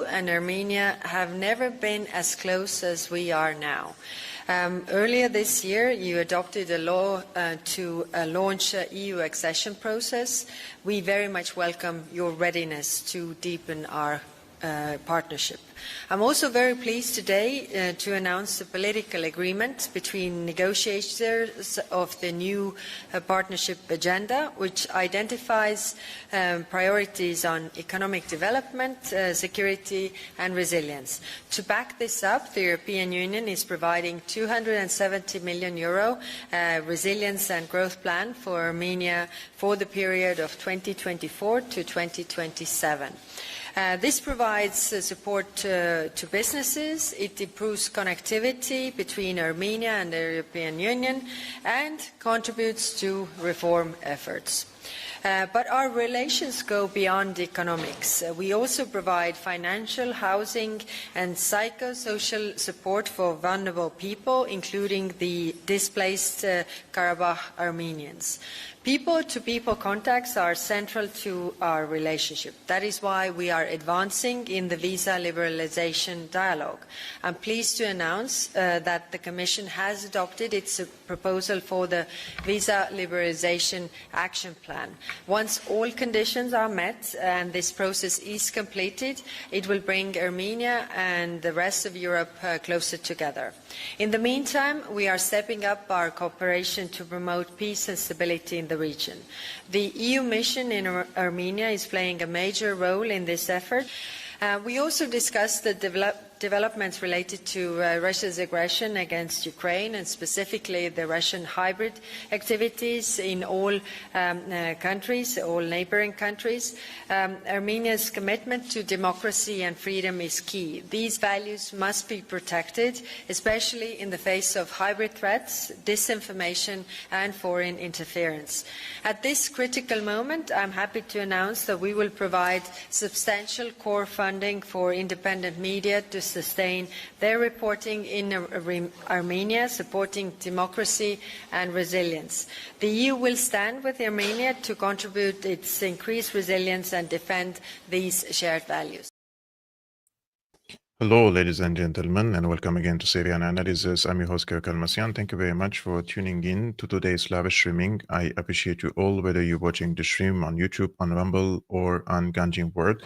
and Armenia have never been as close as we are now. Earlier this year, you adopted a law to launch an EU accession process. We very much welcome your readiness to deepen our partnership. I'm also very pleased today to announce a political agreement between negotiators of the new partnership agenda, which identifies priorities on economic development, security and resilience. To back this up, the European Union is providing €270 million resilience and growth plan for Armenia for the period of 2024 to 2027. This provides support to businesses, it improves connectivity between Armenia and the European Union, and contributes to reform efforts. But our relations go beyond economics. We also provide financial, housing and psychosocial support for vulnerable people, including the displaced Karabakh Armenians. People-to-people contacts are central to our relationship. That is why we are advancing in the visa liberalization dialogue. I'm pleased to announce that the Commission has adopted its proposal for the visa liberalization action plan. Once all conditions are met and this process is completed, it will bring Armenia and the rest of Europe closer together. In the meantime, we are stepping up our cooperation to promote peace and stability in the region. The EU mission in Armenia is playing a major role in this effort. We also discussed the developments related to Russia's aggression against Ukraine, and specifically the Russian hybrid activities in all countries, all neighboring countries. Armenia's commitment to democracy and freedom is key. These values must be protected, especially in the face of hybrid threats, disinformation and foreign interference. At this critical moment, I'm happy to announce that we will provide substantial core funding for independent media to sustain their reporting in Armenia, supporting democracy and resilience. The EU will stand with Armenia to contribute its increased resilience and defend these shared values. Hello, ladies and gentlemen, and welcome again to Syriana Analysis. I'm your host, Kevork Almassian. Thank you very much for tuning in to today's live streaming. I appreciate you all, whether you're watching the stream on YouTube, on Rumble, or on Ganjin World.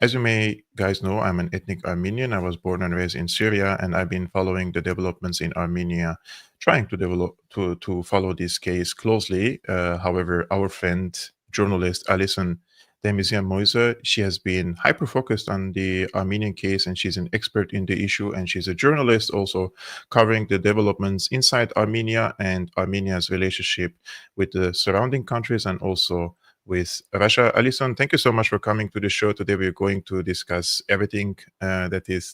As you may guys know, I'm an ethnic Armenian. I was born and raised in Syria, and I've been following the developments in Armenia, trying to follow this case closely. However, our friend, journalist Alison Tahmizian Meuse, she has been hyper-focused on the Armenian case, and she's an expert in the issue, and she's a journalist also covering the developments inside Armenia and Armenia's relationship with the surrounding countries and also with Russia. Alison, thank you so much for coming to the show. Today we're going to discuss everything that is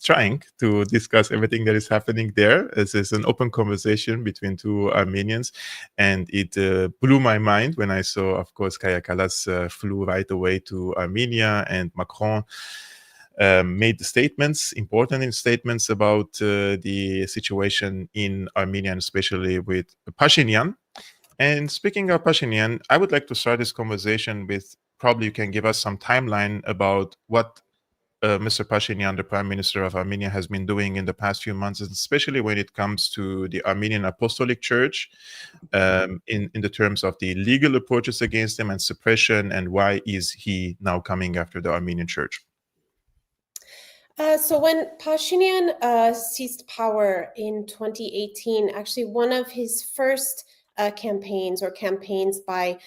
happening there. This is an open conversation between two Armenians, and it blew my mind when I saw, of course, Kaja Kallas flew right away to Armenia, and Macron made important statements about the situation in Armenia, and especially with Pashinian. And speaking of Pashinian, I would like to start this conversation with, probably you can give us some timeline about what Mr. Pashinian, the Prime Minister of Armenia, has been doing in the past few months, especially when it comes to the Armenian Apostolic Church, in the terms of the legal approaches against him and suppression, and why is he now coming after the Armenian Church? So when Pashinian seized power in 2018, actually one of his first campaigns by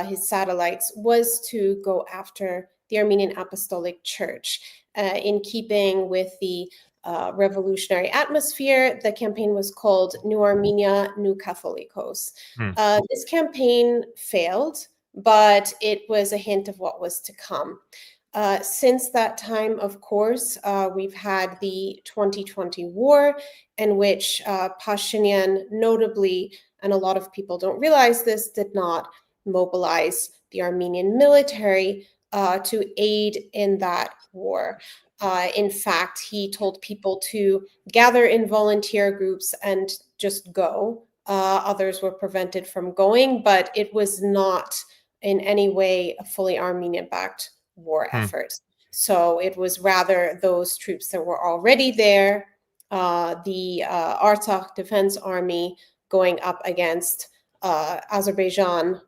his satellites was to go after the Armenian Apostolic Church. In keeping with the revolutionary atmosphere, the campaign was called New Armenia, New Catholicos. This campaign failed, but it was a hint of what was to come. Since that time, of course, we've had the 2020 war, in which Pashinian notably, and a lot of people don't realize this, did not mobilize the Armenian military to aid in that war. In fact, he told people to gather in volunteer groups and just go. Others were prevented from going, but it was not in any way a fully Armenian-backed war effort. So it was rather those troops that were already there, the Artsakh Defense Army going up against Azerbaijan,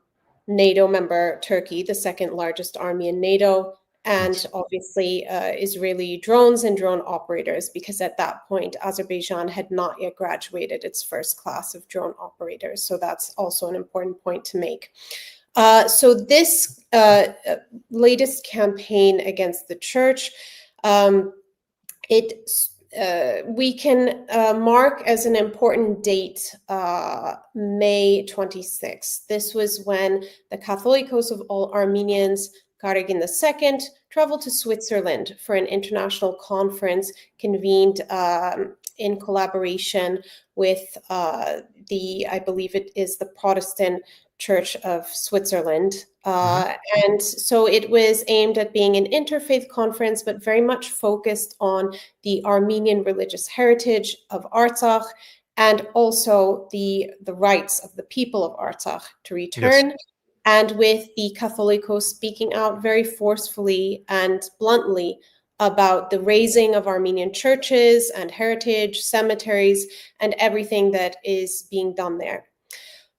NATO member Turkey, the second largest army in NATO, and Yes. obviously Israeli drones and drone operators, because at that point, Azerbaijan had not yet graduated its first class of drone operators. So that's also an important point to make. So this latest campaign against the church, we can mark as an important date May 26th. This was when the Catholicos of all Armenians, Karagin II, traveled to Switzerland for an international conference convened in collaboration with I believe it is the Protestant Church of Switzerland. And so it was aimed at being an interfaith conference, but very much focused on the Armenian religious heritage of Artsakh, and also the rights of the people of Artsakh to return. Yes. And with the Catholicos speaking out very forcefully and bluntly about the razing of Armenian churches and heritage, cemeteries, and everything that is being done there.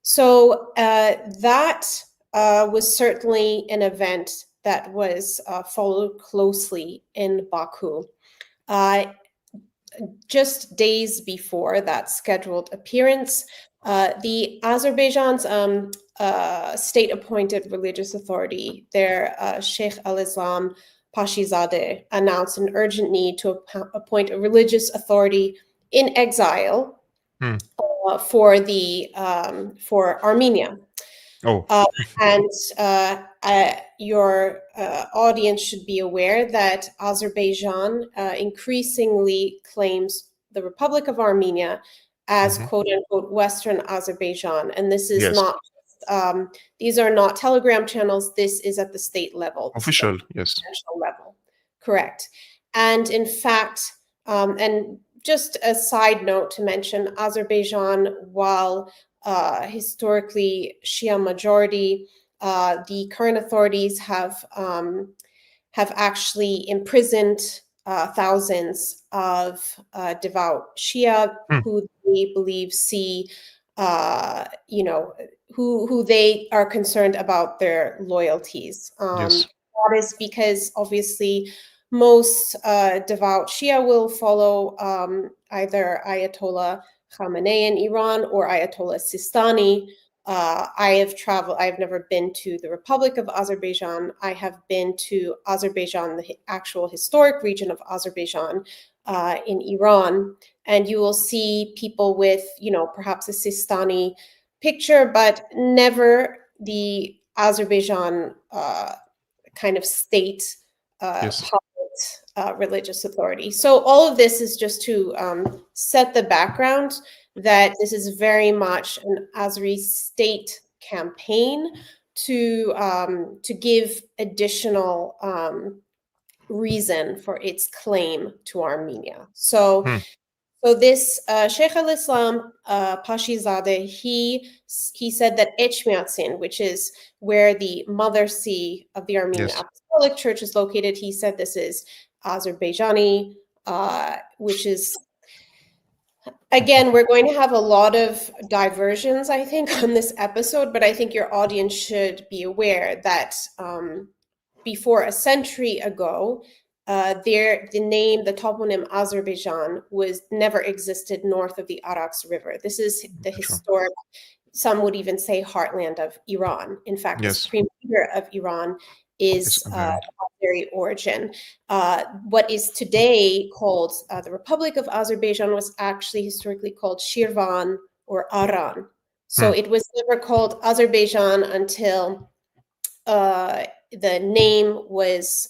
So that was certainly an event that was followed closely in Baku. Just days before that scheduled appearance, the Azerbaijan's state-appointed religious authority, their Sheikh al-Islam Pashizadeh, announced an urgent need to appoint a religious authority in exile for Armenia. Oh. And your audience should be aware that Azerbaijan increasingly claims the Republic of Armenia as quote unquote Western Azerbaijan. And this is not, these are not Telegram channels. This is at the state level. Official, yes. Level. Correct. And in fact, and just a side note to mention, Azerbaijan, while historically Shia majority, the current authorities have actually imprisoned thousands of devout Shia who they believe who they are concerned about their loyalties. Yes. That is because obviously most devout Shia will follow either Ayatollah Khamenei in Iran or Ayatollah Sistani. I've never been to the Republic of Azerbaijan. I have been to Azerbaijan, the actual historic region of Azerbaijan in Iran. And you will see people with, perhaps a Sistani picture, but never the Azerbaijan kind of state religious authority. So all of this is just to set the background that this is very much an Azeri state campaign to give additional reason for its claim to Armenia. So this Sheikh al-Islam Pashizadeh, he said that Echmiadzin, which is where the mother see of the Armenian Apostolic Church is located, he said this is Azerbaijani, which is, again, we're going to have a lot of diversions, I think, on this episode, but I think your audience should be aware that before a century ago, the toponym Azerbaijan was never existed north of the Araks River. This is the historic, some would even say, heartland of Iran. In fact, the supreme leader of Iran is of Azeri origin. What is today called the Republic of Azerbaijan was actually historically called Shirvan or Aran. So it was never called Azerbaijan until the name was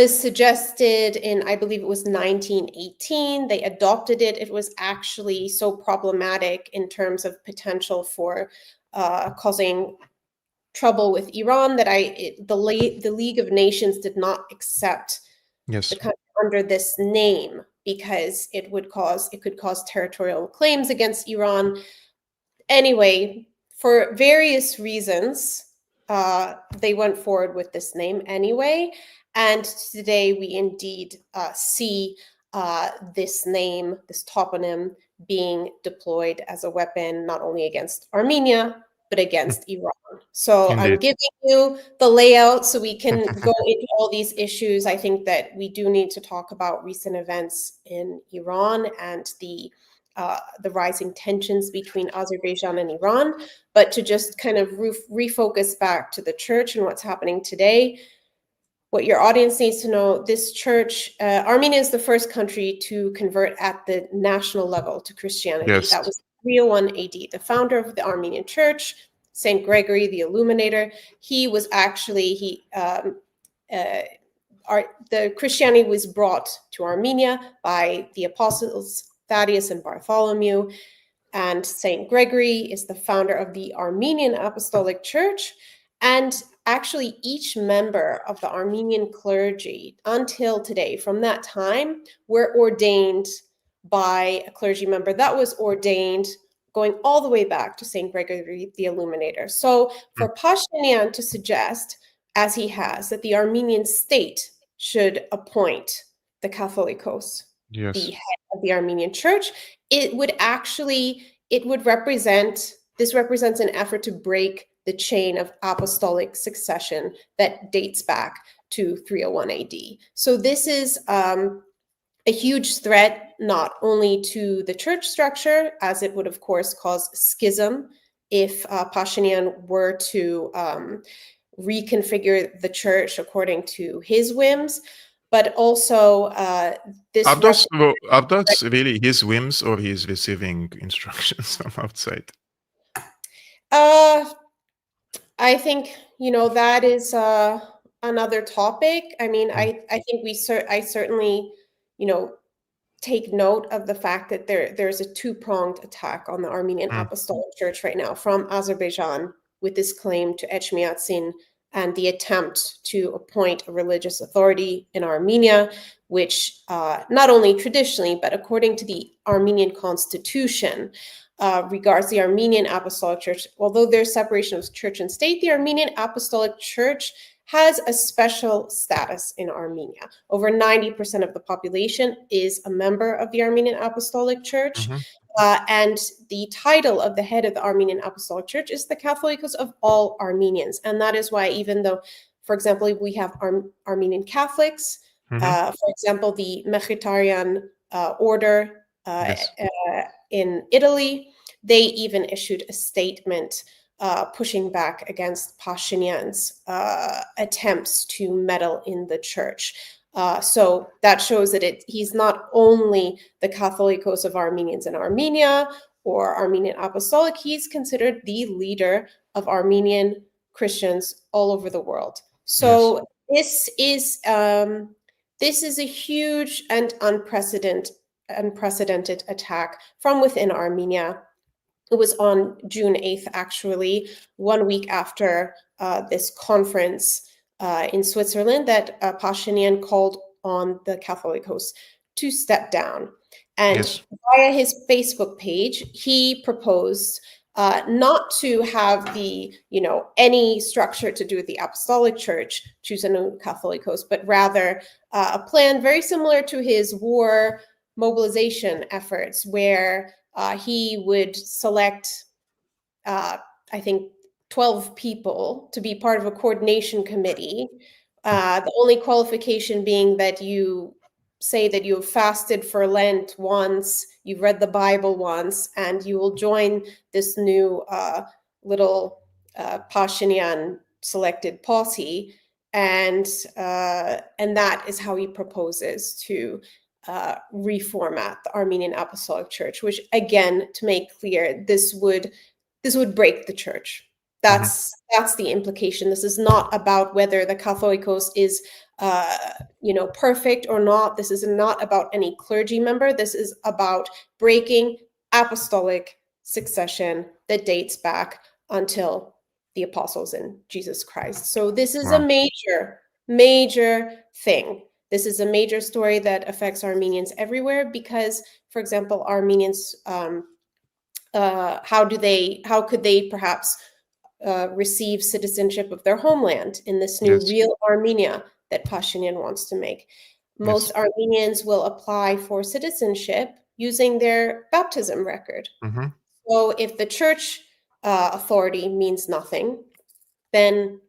suggested in, I believe it was 1918. They adopted it. It was actually so problematic in terms of potential for causing trouble with Iran that the League of Nations did not accept the country under this name because it could cause territorial claims against Iran. Anyway, for various reasons, they went forward with this name anyway. And today we indeed see this name, this toponym, being deployed as a weapon, not only against Armenia, but against Iran. So I'm Indeed. giving you the layout so we can go into all these issues. I think that we do need to talk about recent events in Iran and the rising tensions between Azerbaijan and Iran. But to just kind of refocus back to the church and what's happening today, what your audience needs to know, this church, Armenia is the first country to convert at the national level to Christianity. Yes. That was 301 AD. The founder of the Armenian church, Saint Gregory the Illuminator, he was actually, the Christianity was brought to Armenia by the apostles Thaddeus and Bartholomew, and Saint Gregory is the founder of the Armenian Apostolic Church. And actually, each member of the Armenian clergy until today, from that time, were ordained by a clergy member that was ordained going all the way back to Saint Gregory the Illuminator. So for Pashinian to suggest, as he has, that the Armenian state should appoint the Catholicos, Yes. the head of the Armenian church, it represents an effort to break the chain of apostolic succession that dates back to 301 AD. So this is a huge threat, not only to the church structure, as it would, of course, cause schism if Pashinian were to reconfigure the church according to his whims, but also this... Are those really his whims, or he's receiving instructions from outside? I think, that is another topic. I mean, I think I certainly, take note of the fact that there's a two-pronged attack on the Armenian Apostolic Church right now from Azerbaijan, with this claim to Echmiadzin and the attempt to appoint a religious authority in Armenia, which not only traditionally, but according to the Armenian constitution, regards the Armenian Apostolic Church. Although there's separation of church and state, the Armenian Apostolic Church has a special status in Armenia. Over 90% of the population is a member of the Armenian Apostolic Church. And the title of the head of the Armenian Apostolic Church is the Catholicos of all Armenians. And that is why, even though, for example, we have Armenian Catholics, for example, the Mechitarian order in Italy, they even issued a statement pushing back against Pashinian's attempts to meddle in the church. So that shows that he's not only the Catholicos of Armenians in Armenia or Armenian Apostolic, he's considered the leader of Armenian Christians all over the world. So this is a huge and unprecedented attack from within Armenia. It was on June 8th, actually, 1 week after this conference in Switzerland, that Pashinian called on the Catholicos to step down. And via his Facebook page, he proposed not to have any structure to do with the Apostolic Church, choose a new Catholicos, but rather a plan very similar to his war mobilization efforts, where he would select, I think, 12 people to be part of a coordination committee. The only qualification being that you say that you have fasted for Lent once, you've read the Bible once, and you will join this new little Pashinian selected posse. And that is how he proposes to reformat the Armenian Apostolic Church, which, again, to make clear, this would break the church. That's the implication. This is not about whether the Catholicos is perfect or not. This is not about any clergy member. This is about breaking apostolic succession that dates back until the apostles and Jesus Christ. So this is a major thing. This is a major story that affects Armenians everywhere because, for example, Armenians, how could they perhaps receive citizenship of their homeland in this new real Armenia that Pashinian wants to make. Most Armenians will apply for citizenship using their baptism record. Mm-hmm. So if the church authority means nothing, then,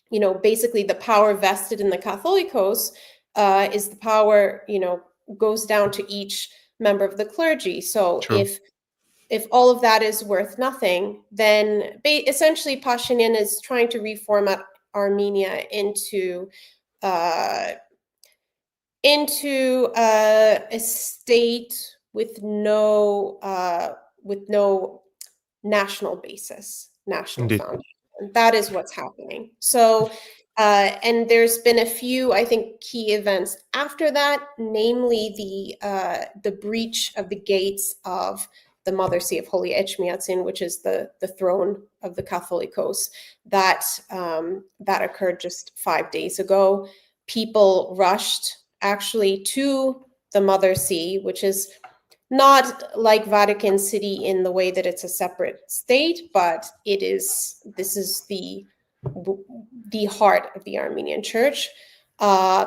you know, basically the power vested in the Catholicos is the power, you know, goes down to each member of the clergy. So True. if all of that is worth nothing, then essentially Pashinian is trying to reformat Armenia into a state with no national basis, national Indeed. foundation. That is what's happening. So, and there's been a few, I think, key events after that, namely the breach of the gates of the Mother See of Holy Echmiadzin, which is the throne of the Catholicos, that occurred just 5 days ago. People rushed actually to the Mother See, which is not like Vatican City in the way that it's a separate state, but this is the heart of the Armenian Church.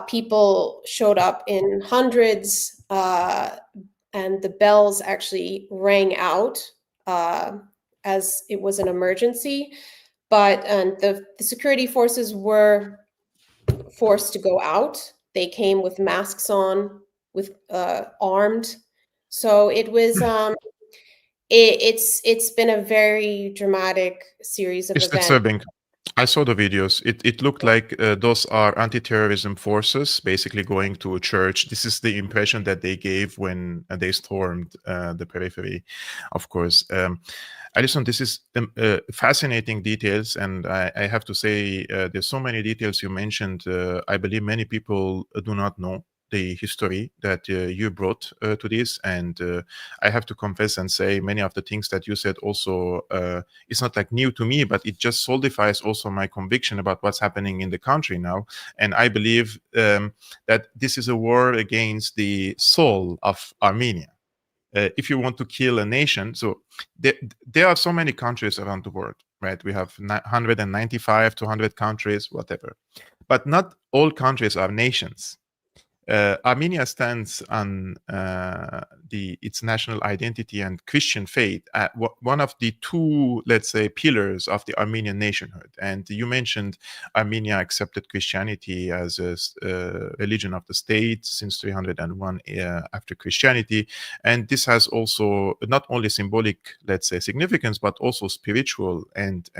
People showed up in hundreds, and the bells actually rang out as it was an emergency. But the security forces were forced to go out. They came with masks on, with armed. So it was it's been a very dramatic series of It's events. disturbing. I saw the videos. It looked like those are anti-terrorism forces basically going to a church. This is the impression that they gave when they stormed the periphery, of course. Alison, this is fascinating details, and I have to say there's so many details you mentioned. I believe many people do not know the history that you brought to this, and I have to confess and say many of the things that you said also it's not like new to me, but it just solidifies also my conviction about what's happening in the country now. And I believe that this is a war against the soul of Armenia. If you want to kill a nation, so there are so many countries around the world, right? We have 195, 200 countries, whatever, but not all countries are nations. Armenia stands on its national identity and Christian faith, one of the two, let's say, pillars of the Armenian nationhood. And you mentioned Armenia accepted Christianity as a religion of the state since 301 after Christianity. And this has also not only symbolic, let's say, significance, but also spiritual, and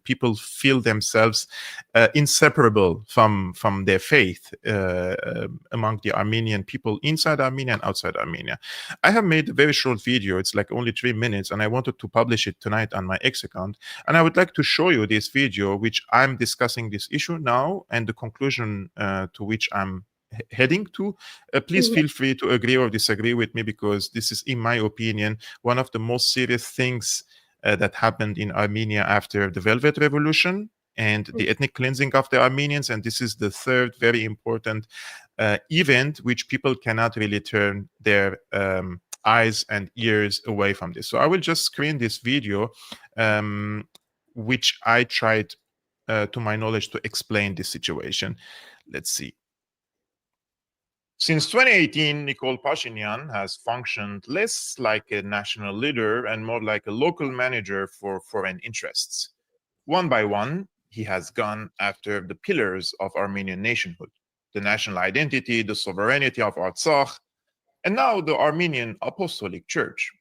people feel themselves inseparable from their faith among the Armenian people inside Armenia and outside Armenia. I have made a very short video. It's like only 3 minutes, and I wanted to publish it tonight on my X account. And I would like to show you this video, which I'm discussing this issue now and the conclusion to which I'm heading to. Please feel free to agree or disagree with me, because this is, in my opinion, one of the most serious things that happened in Armenia after the Velvet Revolution and the ethnic cleansing of the Armenians. And this is the third very important event which people cannot really turn their eyes and ears away from this. So I will just screen this video, which I tried, to my knowledge, to explain this situation. Let's see. Since 2018, Nikol Pashinian has functioned less like a national leader and more like a local manager for foreign interests. One by one, he has gone after the pillars of Armenian nationhood: the national identity, the sovereignty of Artsakh, and now the Armenian Apostolic Church.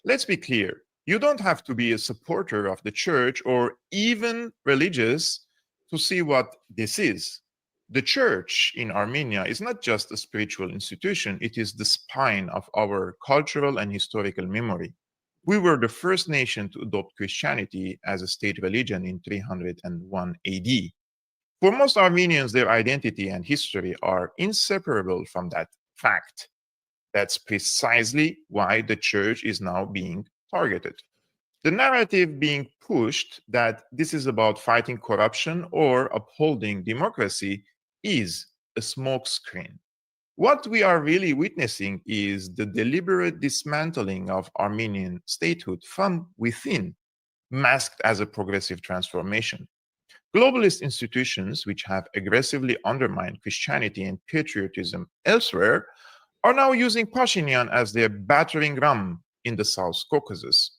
Let's be clear, you don't have to be a supporter of the church or even religious to see what this is. The church in Armenia is not just a spiritual institution, it is the spine of our cultural and historical memory. We were the first nation to adopt Christianity as a state religion in 301 AD. For most Armenians, their identity and history are inseparable from that fact. That's precisely why the church is now being targeted. The narrative being pushed that this is about fighting corruption or upholding democracy is a smokescreen. What we are really witnessing is the deliberate dismantling of Armenian statehood from within, masked as a progressive transformation. Globalist institutions, which have aggressively undermined Christianity and patriotism elsewhere, are now using Pashinian as their battering ram in the South Caucasus.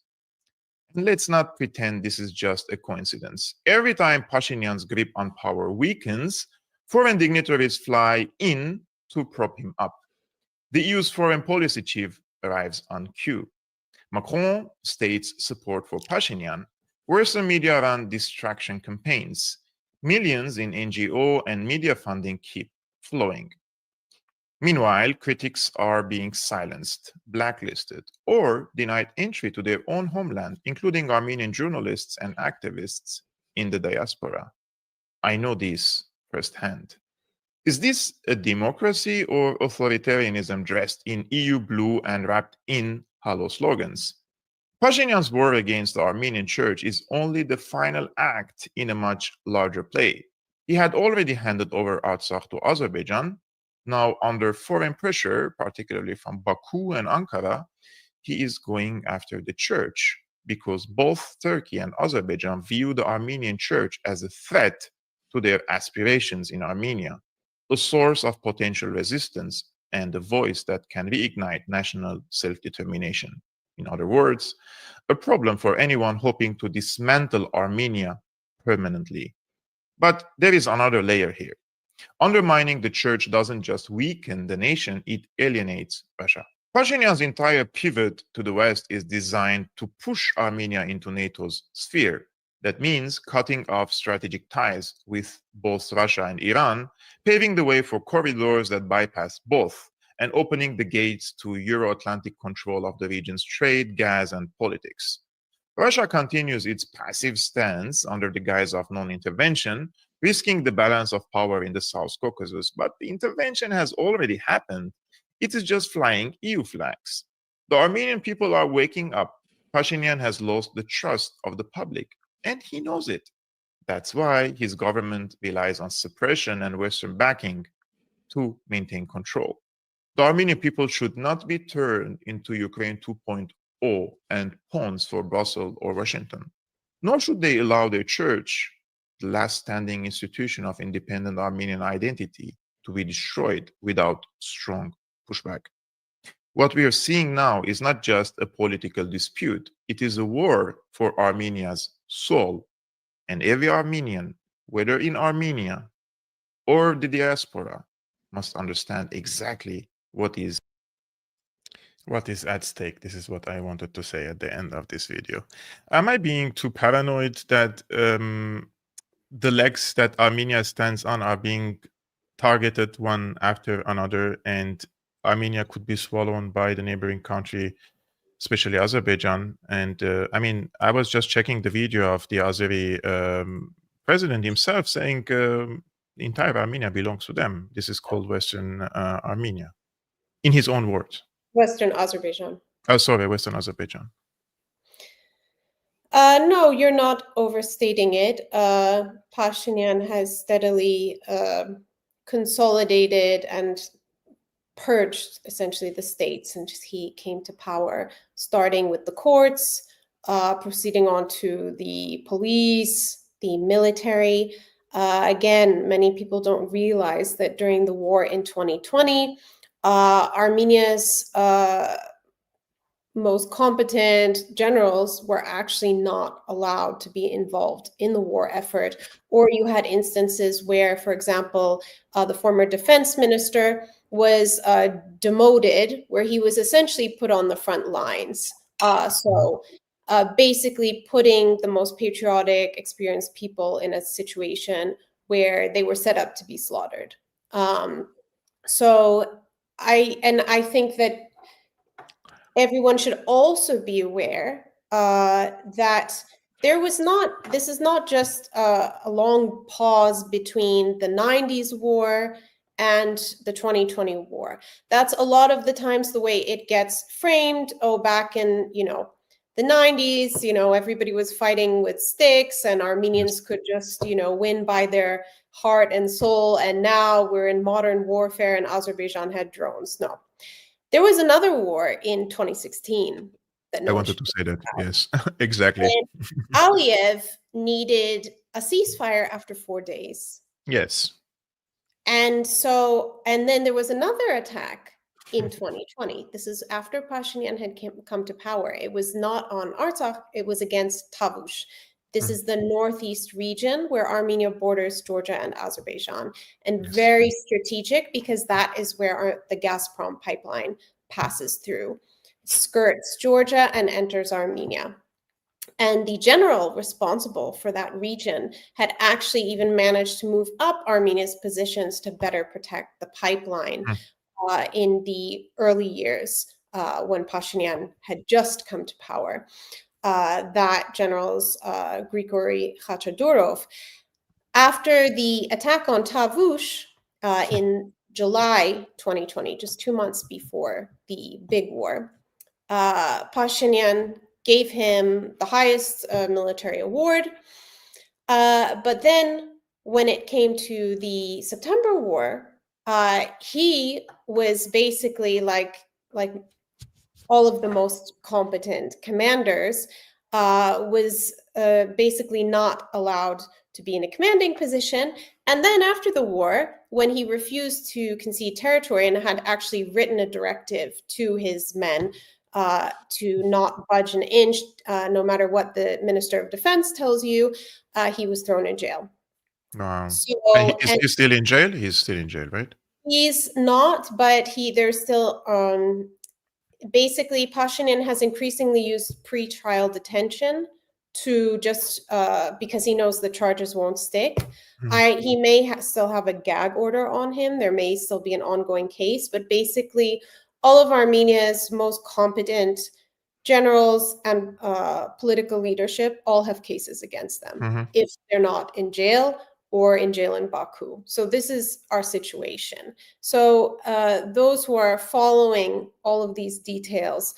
And let's not pretend this is just a coincidence. Every time Pashinian's grip on power weakens, foreign dignitaries fly in to prop him up. The EU's foreign policy chief arrives on cue. Macron states support for Pashinian. Western media run distraction campaigns. Millions in NGO and media funding keep flowing. Meanwhile, critics are being silenced, blacklisted, or denied entry to their own homeland, including Armenian journalists and activists in the diaspora. I know this firsthand. Is this a democracy or authoritarianism dressed in EU blue and wrapped in hollow slogans? Pashinian's war against the Armenian church is only the final act in a much larger play. He had already handed over Artsakh to Azerbaijan. Now, under foreign pressure, particularly from Baku and Ankara, he is going after the church because both Turkey and Azerbaijan view the Armenian church as a threat to their aspirations in Armenia, a source of potential resistance and a voice that can reignite national self-determination. In other words, a problem for anyone hoping to dismantle Armenia permanently. But there is another layer here. Undermining the church doesn't just weaken the nation, it alienates Russia. Pashinian's entire pivot to the West is designed to push Armenia into NATO's sphere. That means cutting off strategic ties with both Russia and Iran, paving the way for corridors that bypass both, and opening the gates to Euro-Atlantic control of the region's trade, gas, and politics. Russia continues its passive stance under the guise of non-intervention, risking the balance of power in the South Caucasus. But the intervention has already happened. It is just flying EU flags. The Armenian people are waking up. Pashinian has lost the trust of the public, and he knows it. That's why his government relies on suppression and Western backing to maintain control. The Armenian people should not be turned into Ukraine 2.0 and pawns for Brussels or Washington. Nor should they allow their church, the last standing institution of independent Armenian identity, to be destroyed without strong pushback. What we are seeing now is not just a political dispute, it is a war for Armenia's soul. And every Armenian, whether in Armenia or the diaspora, must understand exactly what is at stake. This is what I wanted to say at the end of this video. Am I being too paranoid that the legs that Armenia stands on are being targeted one after another, and Armenia could be swallowed by the neighboring country, especially Azerbaijan? And I mean, I was just checking the video of the Azeri president himself saying the entire Armenia belongs to them. This is called Western Armenia, in his own words. Western Azerbaijan. Oh, sorry, Western Azerbaijan. No, you're not overstating it. Pashinian has steadily consolidated and purged essentially the state since he came to power, starting with the courts, proceeding on to the police, the military. Again, many people don't realize that during the war in 2020, Armenia's most competent generals were actually not allowed to be involved in the war effort. Or you had instances where, for example, the former defense minister was demoted, where he was essentially put on the front lines. Basically putting the most patriotic, experienced people in a situation where they were set up to be slaughtered. I think that everyone should also be aware that this is not just a long pause between the 90s war and the 2020 war. That's a lot of the times the way it gets framed. Oh, back in, the 90s, everybody was fighting with sticks and Armenians could just, win by their heart and soul. And now we're in modern warfare and Azerbaijan had drones. No. There was another war in 2016 that I wanted to say that. Yes, exactly. And Aliyev needed a ceasefire after 4 days. Yes. And then there was another attack in 2020. This is after Pashinian had come to power. It was not on Artsakh, it was against Tavush. This is the northeast region where Armenia borders Georgia and Azerbaijan, and very strategic because that is where the Gazprom pipeline passes through, skirts Georgia and enters Armenia. And the general responsible for that region had actually even managed to move up Armenia's positions to better protect the pipeline in the early years when Pashinian had just come to power. That general's Grigory Khachadurov. After the attack on Tavush in July 2020, just 2 months before the big war, Pashinian gave him the highest military award. But then when it came to the September war, he was basically like all of the most competent commanders, was basically not allowed to be in a commanding position. And then after the war, when he refused to concede territory and had actually written a directive to his men to not budge an inch, no matter what the Minister of Defense tells you, he was thrown in jail. Wow. So, He's still in jail? He's still in jail, right? He's not, but there's still basically Pashinian has increasingly used pre-trial detention to just because he knows the charges won't stick. He may still have a gag order on him. There may still be an ongoing case, but basically all of Armenia's most competent generals and political leadership all have cases against them if they're not in jail or in jail in Baku. So this is our situation. So those who are following all of these details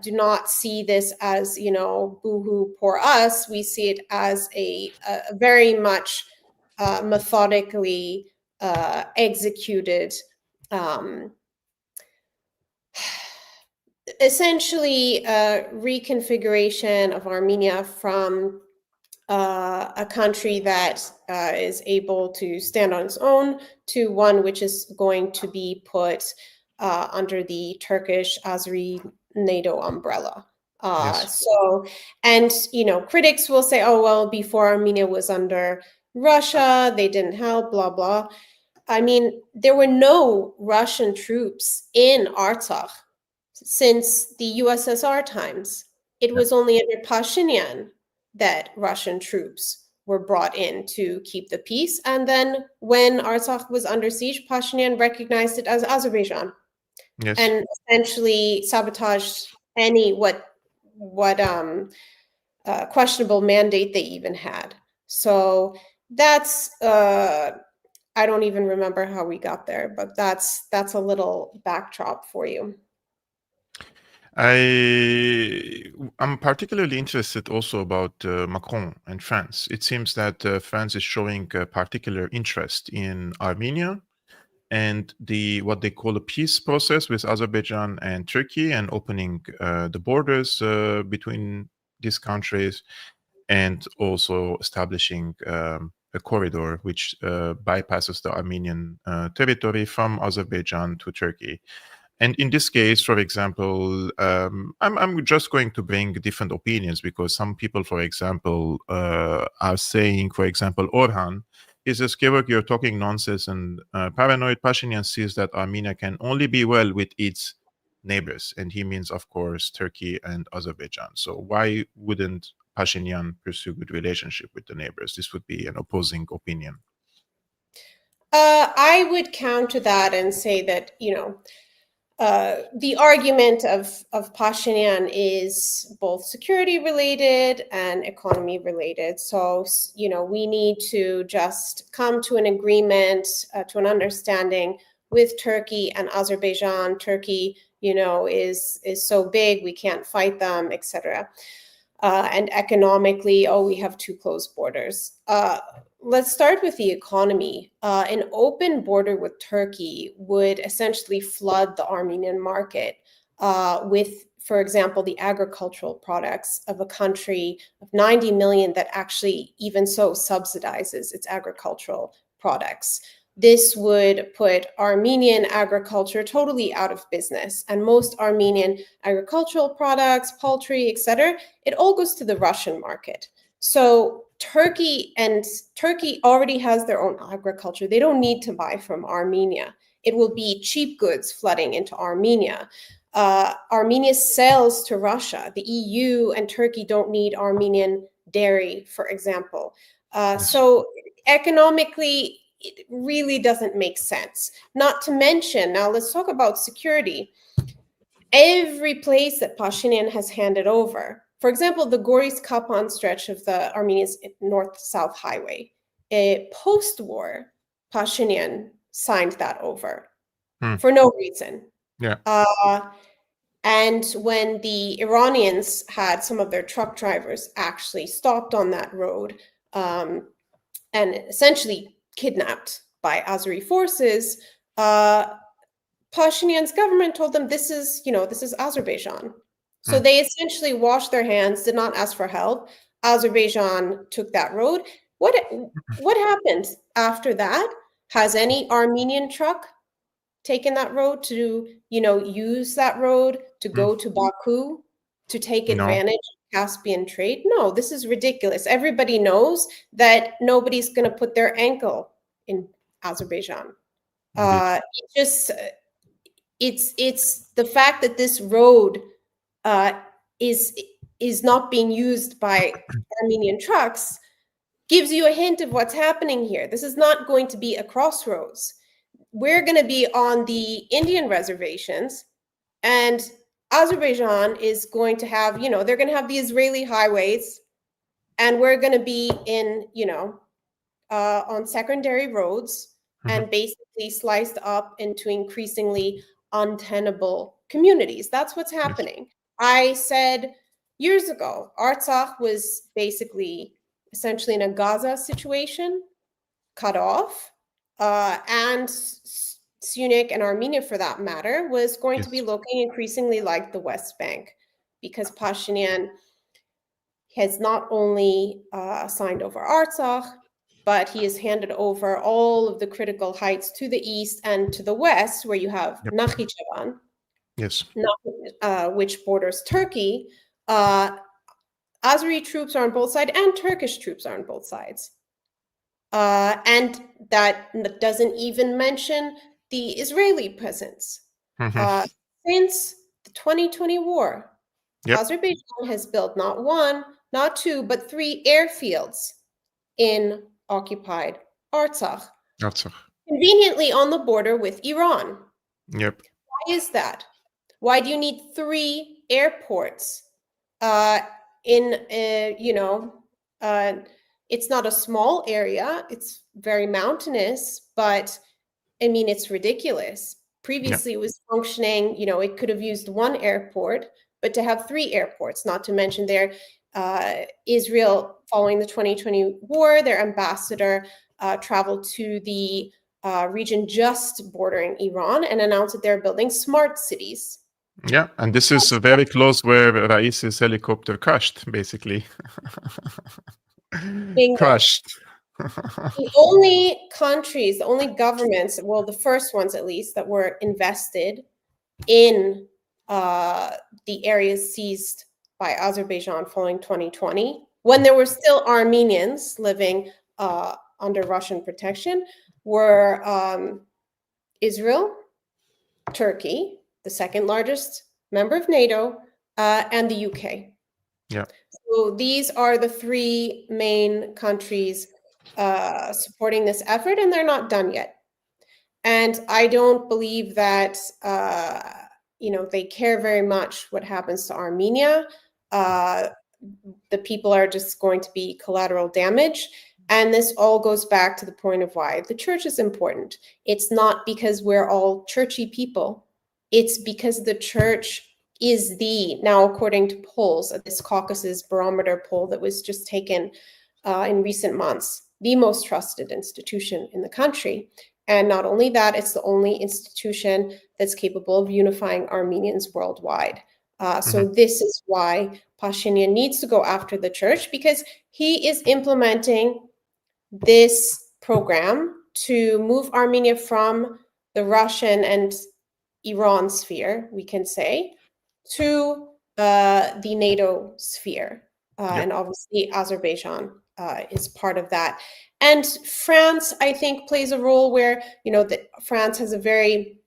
do not see this as, boohoo, poor us. We see it as a very much methodically executed, essentially reconfiguration of Armenia from a country that is able to stand on its own to one which is going to be put under the Turkish Azeri NATO umbrella. So, and critics will say, oh, well, before Armenia was under Russia, they didn't help, blah, blah. I mean, there were no Russian troops in Artsakh since the USSR times. It was only under Pashinian that Russian troops were brought in to keep the peace. And then when Artsakh was under siege, Pashinian recognized it as Azerbaijan and essentially sabotaged any what questionable mandate they even had. So that's I don't even remember how we got there, but that's a little backdrop for you. I'm particularly interested also about Macron and France. It seems that France is showing a particular interest in Armenia and what they call a peace process with Azerbaijan and Turkey, and opening the borders between these countries, and also establishing a corridor which bypasses the Armenian territory from Azerbaijan to Turkey. And in this case, for example, I'm just going to bring different opinions, because some people, for example, are saying, for example, Orhan, he says, Kevork, you're talking nonsense and paranoid. Pashinian sees that Armenia can only be well with its neighbors. And he means, of course, Turkey and Azerbaijan. So why wouldn't Pashinian pursue good relationship with the neighbors? This would be an opposing opinion. I would counter that and say that, the argument of Pashinian is both security related and economy related. So, we need to just come to an agreement, to an understanding with Turkey and Azerbaijan. Turkey, is so big, we can't fight them, etc. And economically, we have too close borders. Let's start with the economy. An open border with Turkey would essentially flood the Armenian market with for example, the agricultural products of a country of 90 million that actually even so subsidizes its agricultural products. This would put Armenian agriculture totally out of business. And most Armenian agricultural products, poultry, etc., it all goes to the Russian market. So Turkey already has their own agriculture. They don't need to buy from Armenia. It will be cheap goods flooding into Armenia. Armenia sells to Russia. The EU and Turkey don't need Armenian dairy, for example. So economically, it really doesn't make sense. Not to mention, now let's talk about security. Every place that Pashinian has handed over, for example, the Goris-Kapan stretch of the Armenia's north-south highway, post-war, Pashinian signed that over for no reason. Yeah. And when the Iranians had some of their truck drivers actually stopped on that road and essentially kidnapped by Azeri forces, Pashinian's government told them, this is Azerbaijan. So they essentially washed their hands, did not ask for help. Azerbaijan took that road. What happened after that? Has any Armenian truck taken that road to, use that road to go to Baku to take advantage of Caspian trade? No, this is ridiculous. Everybody knows that nobody's going to put their ankle in Azerbaijan. It's the fact that this road is not being used by Armenian trucks gives you a hint of what's happening here. This is not going to be a crossroads. We're going to be on the Indian reservations, and Azerbaijan is going to have, they're going to have the Israeli highways, and we're going to be in, on secondary roads and basically sliced up into increasingly untenable communities. That's what's happening. I said years ago, Artsakh was basically essentially in a Gaza situation, cut off, and Syunik and Armenia, for that matter, was going to be looking increasingly like the West Bank, because Pashinian has not only signed over Artsakh, but he has handed over all of the critical heights to the east and to the west, where you have Nakhichevan, which borders Turkey. Azeri troops are on both sides, and Turkish troops are on both sides. And that doesn't even mention the Israeli presence. Since the 2020 war, Azerbaijan has built not one, not two, but 3 airfields in occupied Artsakh. Conveniently on the border with Iran. Why is that? Why do you need 3 airports it's not a small area, it's very mountainous, but I mean, it's ridiculous. Previously, it was functioning, it could have used 1 airport, but to have 3 airports, not to mention Israel, following the 2020 war, their ambassador traveled to the region just bordering Iran and announced that they're building smart cities. Yeah, and this is very close where Rais's helicopter crashed, basically. Crushed. The only countries, the only governments, well, the first ones at least, that were invested in the areas seized by Azerbaijan following 2020, when there were still Armenians living under Russian protection, were Israel, Turkey, the second largest member of NATO, and the UK. So these are the 3 main countries supporting this effort, and they're not done yet. And I don't believe that they care very much what happens to Armenia. The people are just going to be collateral damage. And this all goes back to the point of why the church is important. It's not because we're all churchy people. It's because the church is now, according to polls, this Caucasus barometer poll that was just taken in recent months, the most trusted institution in the country. And not only that, it's the only institution that's capable of unifying Armenians worldwide. So this is why Pashinian needs to go after the church, because he is implementing this program to move Armenia from the Russian and Iran sphere, we can say, to the NATO sphere. And obviously Azerbaijan is part of that. And France, I think, plays a role where, France has a very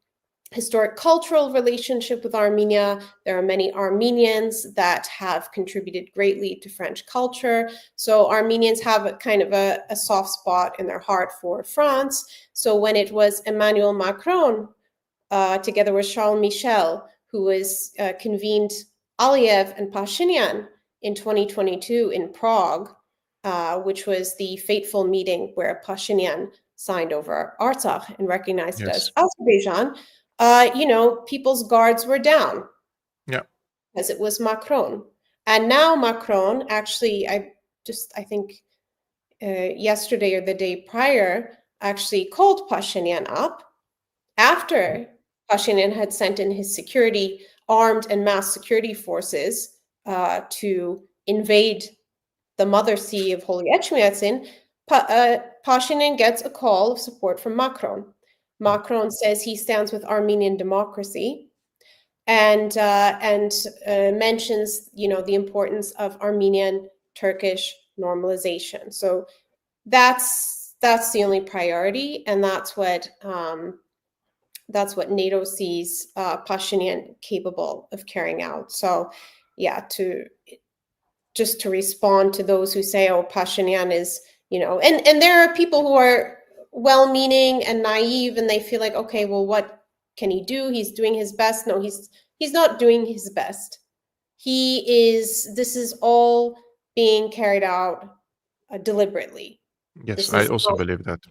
historic cultural relationship with Armenia. There are many Armenians that have contributed greatly to French culture. So Armenians have a kind of a soft spot in their heart for France. So when it was Emmanuel Macron, together with Charles Michel, who was convened Aliyev and Pashinian in 2022 in Prague, which was the fateful meeting where Pashinian signed over Artsakh and recognized it as Azerbaijan, people's guards were down. Yeah. Because it was Macron. And now Macron, actually, I think yesterday or the day prior, actually called Pashinian up after Pashinian had sent in his armed and mass security forces to invade the mother see of Holy Etchmiadzin. Pashinian gets a call of support from Macron. Macron says he stands with Armenian democracy, and mentions, the importance of Armenian-Turkish normalization. So that's the only priority, and that's what NATO sees Pashinian capable of carrying out. So, to respond to those who say, "Oh, Pashinian is," and there are people who are well-meaning and naive, and they feel like, okay, well, what can he do? He's doing his best. No, he's not doing his best. This is all being carried out deliberately. Yes, I also believe that.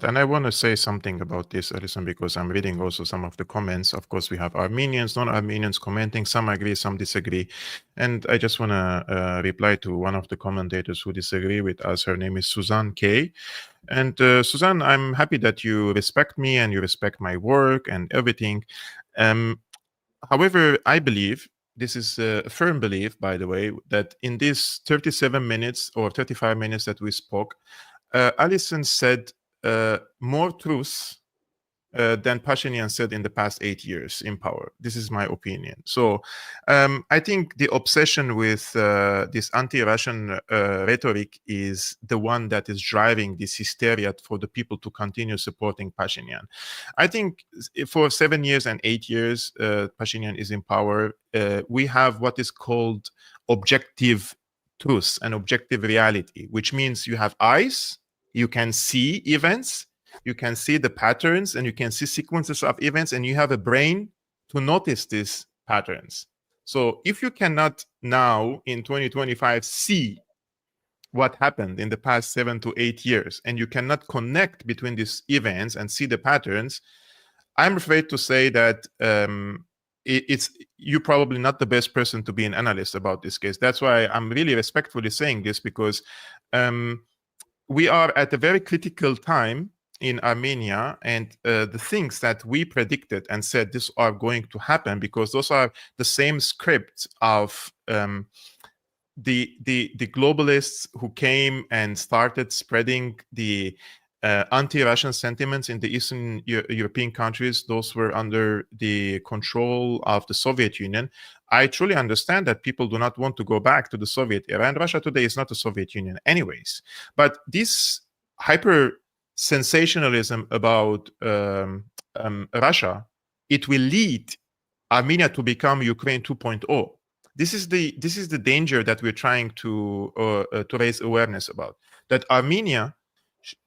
And I want to say something about this, Alison, because I'm reading also some of the comments. Of course, we have Armenians, non-Armenians commenting. Some agree, some disagree. And I just want to reply to one of the commentators who disagree with us. Her name is Suzanne K. And Suzanne, I'm happy that you respect me and you respect my work and everything. However, I believe, this is a firm belief, by the way, that in these 37 minutes or 35 minutes that we spoke, Alison said more truths than Pashinian said in the past 8 years in power. This is my opinion. So I think the obsession with this anti-Russian rhetoric is the one that is driving this hysteria for the people to continue supporting Pashinian. I think for 7 years and 8 years, Pashinian is in power. We have what is called objective truth and objective reality, which means you have eyes, you can see events, you can see the patterns, and you can see sequences of events, and you have a brain to notice these patterns. So if you cannot now in 2025 see what happened in the past 7 to 8 years, and you cannot connect between these events and see the patterns, I'm afraid to say that you're probably not the best person to be an analyst about this case. That's why I'm really respectfully saying this, because we are at a very critical time in Armenia, and the things that we predicted and said this are going to happen, because those are the same scripts of the globalists who came and started spreading the anti-Russian sentiments in the Eastern European countries. Those were under the control of the Soviet Union. I truly understand that people do not want to go back to the Soviet era, and Russia today is not the Soviet Union anyways. But this hyper sensationalism about Russia, it will lead Armenia to become Ukraine 2.0. This is the danger that we're trying to raise awareness about. That Armenia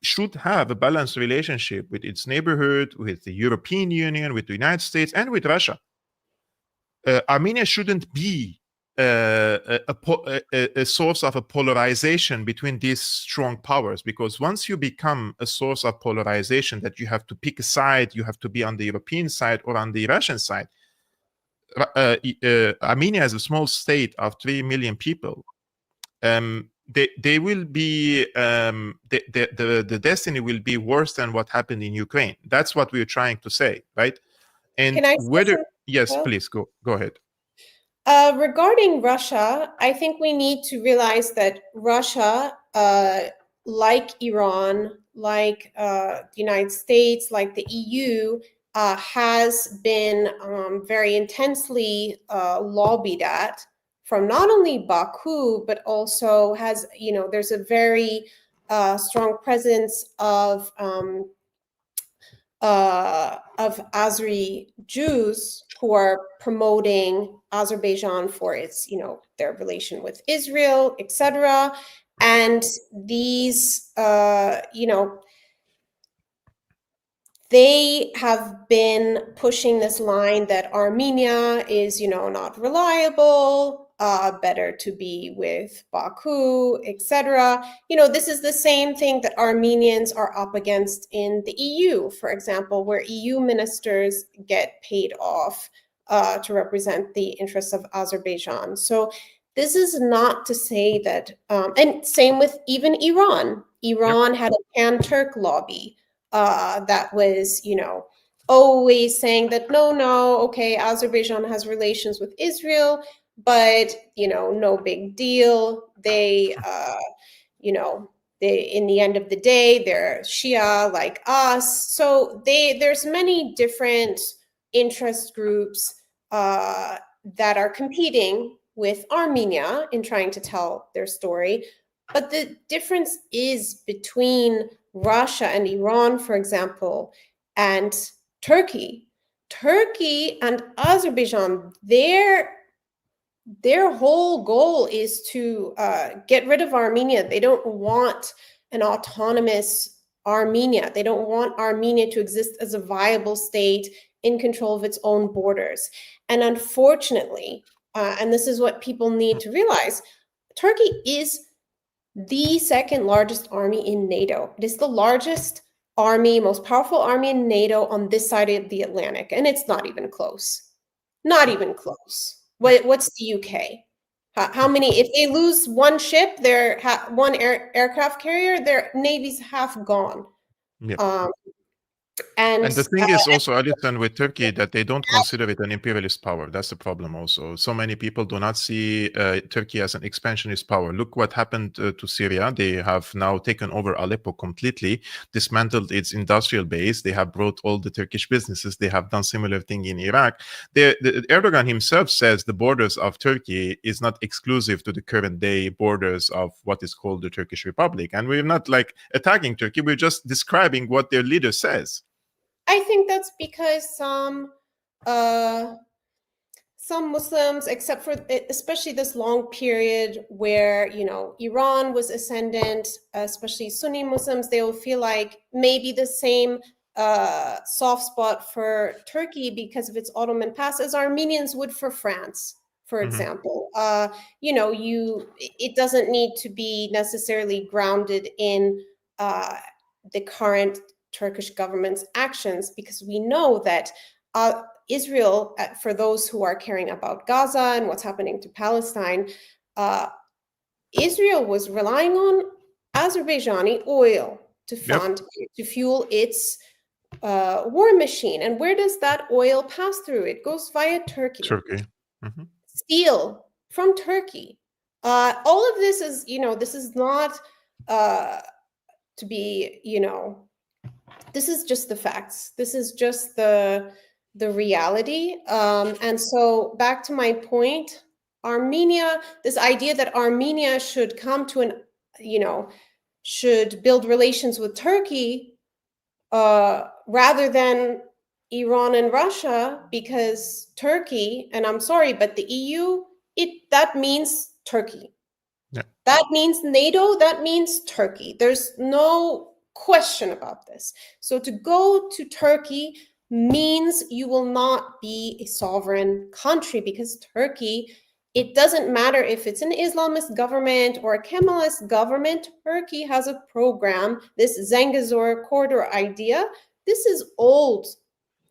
should have a balanced relationship with its neighborhood, with the European Union, with the United States, and with Russia. Armenia shouldn't be a source of a polarization between these strong powers, because once you become a source of polarization that you have to pick a side, you have to be on the European side or on the Russian side. Armenia is a small state of 3 million people. They will be the destiny will be worse than what happened in Ukraine. That's what we're trying to say, right? And Can I whether yes, please go ahead. Regarding Russia, I think we need to realize that Russia, like Iran, like the United States, like the EU, has been very intensely lobbied at from not only Baku, but also has, there's a very strong presence of Azeri Jews who are promoting Azerbaijan for its, their relation with Israel, etc. And these, they have been pushing this line that Armenia is, not reliable, better to be with Baku, etc. This is the same thing that Armenians are up against in the EU, for example, where EU ministers get paid off to represent the interests of Azerbaijan. So this is not to say that, and same with even Iran. Iran had a pan-Turk lobby that was, always saying that no, okay, Azerbaijan has relations with Israel, but no big deal. They, they, in the end of the day, they're Shia like us. So there's many different interest groups that are competing with Armenia in trying to tell their story. But the difference is between Russia and Iran, for example, and Turkey. Turkey and Azerbaijan, their whole goal is to get rid of Armenia. They don't want an autonomous Armenia. They don't want Armenia to exist as a viable state in control of its own borders. And unfortunately, and this is what people need to realize, Turkey is the second largest army in NATO. It is the largest army, most powerful army in NATO on this side of the Atlantic, and it's not even close. Not even close. What's the UK? How many? If they lose one ship, their one aircraft carrier, their navy's half gone. Yeah. And the thing is also, Alison, with Turkey, that they don't consider it an imperialist power. That's the problem also. So many people do not see Turkey as an expansionist power. Look what happened to Syria. They have now taken over Aleppo completely, dismantled its industrial base. They have brought all the Turkish businesses. They have done similar thing in Iraq. Erdogan himself says the borders of Turkey is not exclusive to the current day borders of what is called the Turkish Republic. And we're not like attacking Turkey. We're just describing what their leader says. I think that's because some Muslims, except for especially this long period where Iran was ascendant, especially Sunni Muslims, they will feel like maybe the same soft spot for Turkey because of its Ottoman past as Armenians would for France, for example. It doesn't need to be necessarily grounded in the current Turkish government's actions, because we know that Israel, for those who are caring about Gaza and what's happening to Palestine, Israel was relying on Azerbaijani oil to fund, to fuel its war machine. And where does that oil pass through? It goes via Turkey. Steel from Turkey. All of this is, this is not to be, this is just the facts. This is just the reality. And so back to my point, Armenia, this idea that Armenia should come to should build relations with Turkey rather than Iran and Russia, because Turkey, and I'm sorry, but the EU, that means Turkey. Yeah. That means NATO, that means Turkey. There's no question about this. So to go to Turkey means you will not be a sovereign country, because Turkey, it doesn't matter if it's an Islamist government or a Kemalist government, Turkey has a program, this Zangezur corridor idea. This is old.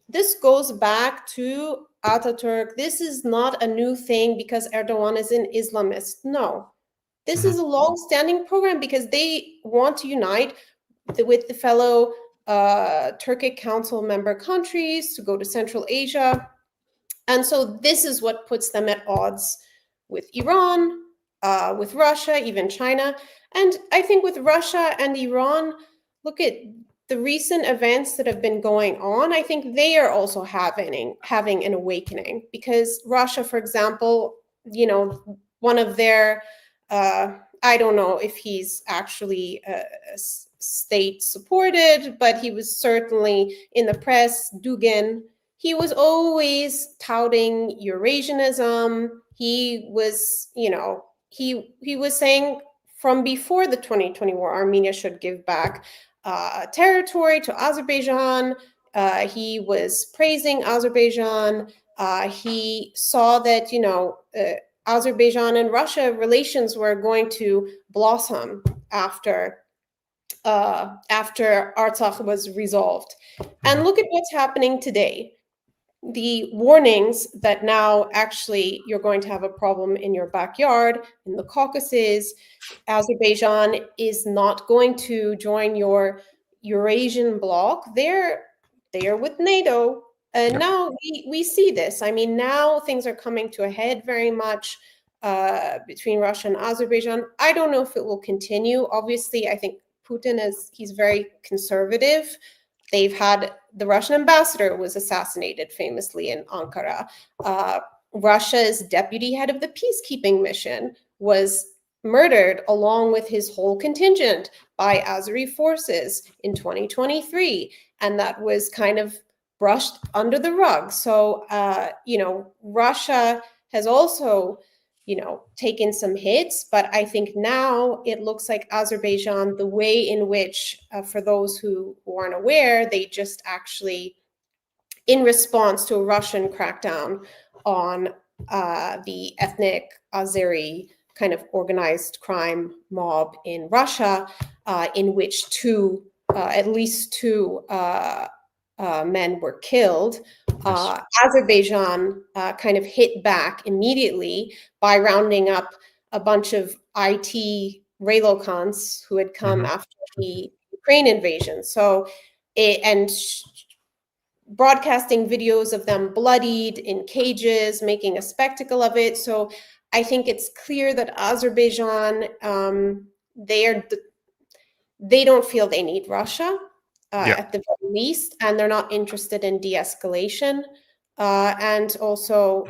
This goes back to Ataturk. This is not a new thing because Erdogan is an Islamist. No. This is a long-standing program because they want to unite with the fellow Turkic Council member countries to go to Central Asia And so this is what puts them at odds with Iran, with Russia, even China. And I think with Russia and Iran, look at the recent events that have been going on. I think they are also having an awakening, because Russia, for example, one of their I don't know if he's actually state supported, but he was certainly in the press, Dugin. He was always touting Eurasianism. He was, he was saying from before the 2020 war, Armenia should give back territory to Azerbaijan. He was praising Azerbaijan. He saw that, Azerbaijan and Russia relations were going to blossom after Artsakh was resolved. And look at what's happening today. The warnings that now actually you're going to have a problem in your backyard, in the Caucasus. Azerbaijan is not going to join your Eurasian bloc. They're with NATO. And now we see this. I mean, now things are coming to a head very much between Russia and Azerbaijan. I don't know if it will continue. Obviously, I think Putin he's very conservative. They've had the Russian ambassador was assassinated famously in Ankara. Russia's deputy head of the peacekeeping mission was murdered along with his whole contingent by Azeri forces in 2023. And that was kind of brushed under the rug. So, Russia has also, taken some hits, but I think now it looks like Azerbaijan, the way in which, for those who aren't aware, they just actually, in response to a Russian crackdown on the ethnic Azeri kind of organized crime mob in Russia, in which at least two men were killed. Yes. Azerbaijan kind of hit back immediately by rounding up a bunch of IT relocants who had come after the Ukraine invasion. So, broadcasting videos of them bloodied in cages, making a spectacle of it. So I think it's clear that Azerbaijan, they don't feel they need Russia. At the very least, and they're not interested in de-escalation. And also,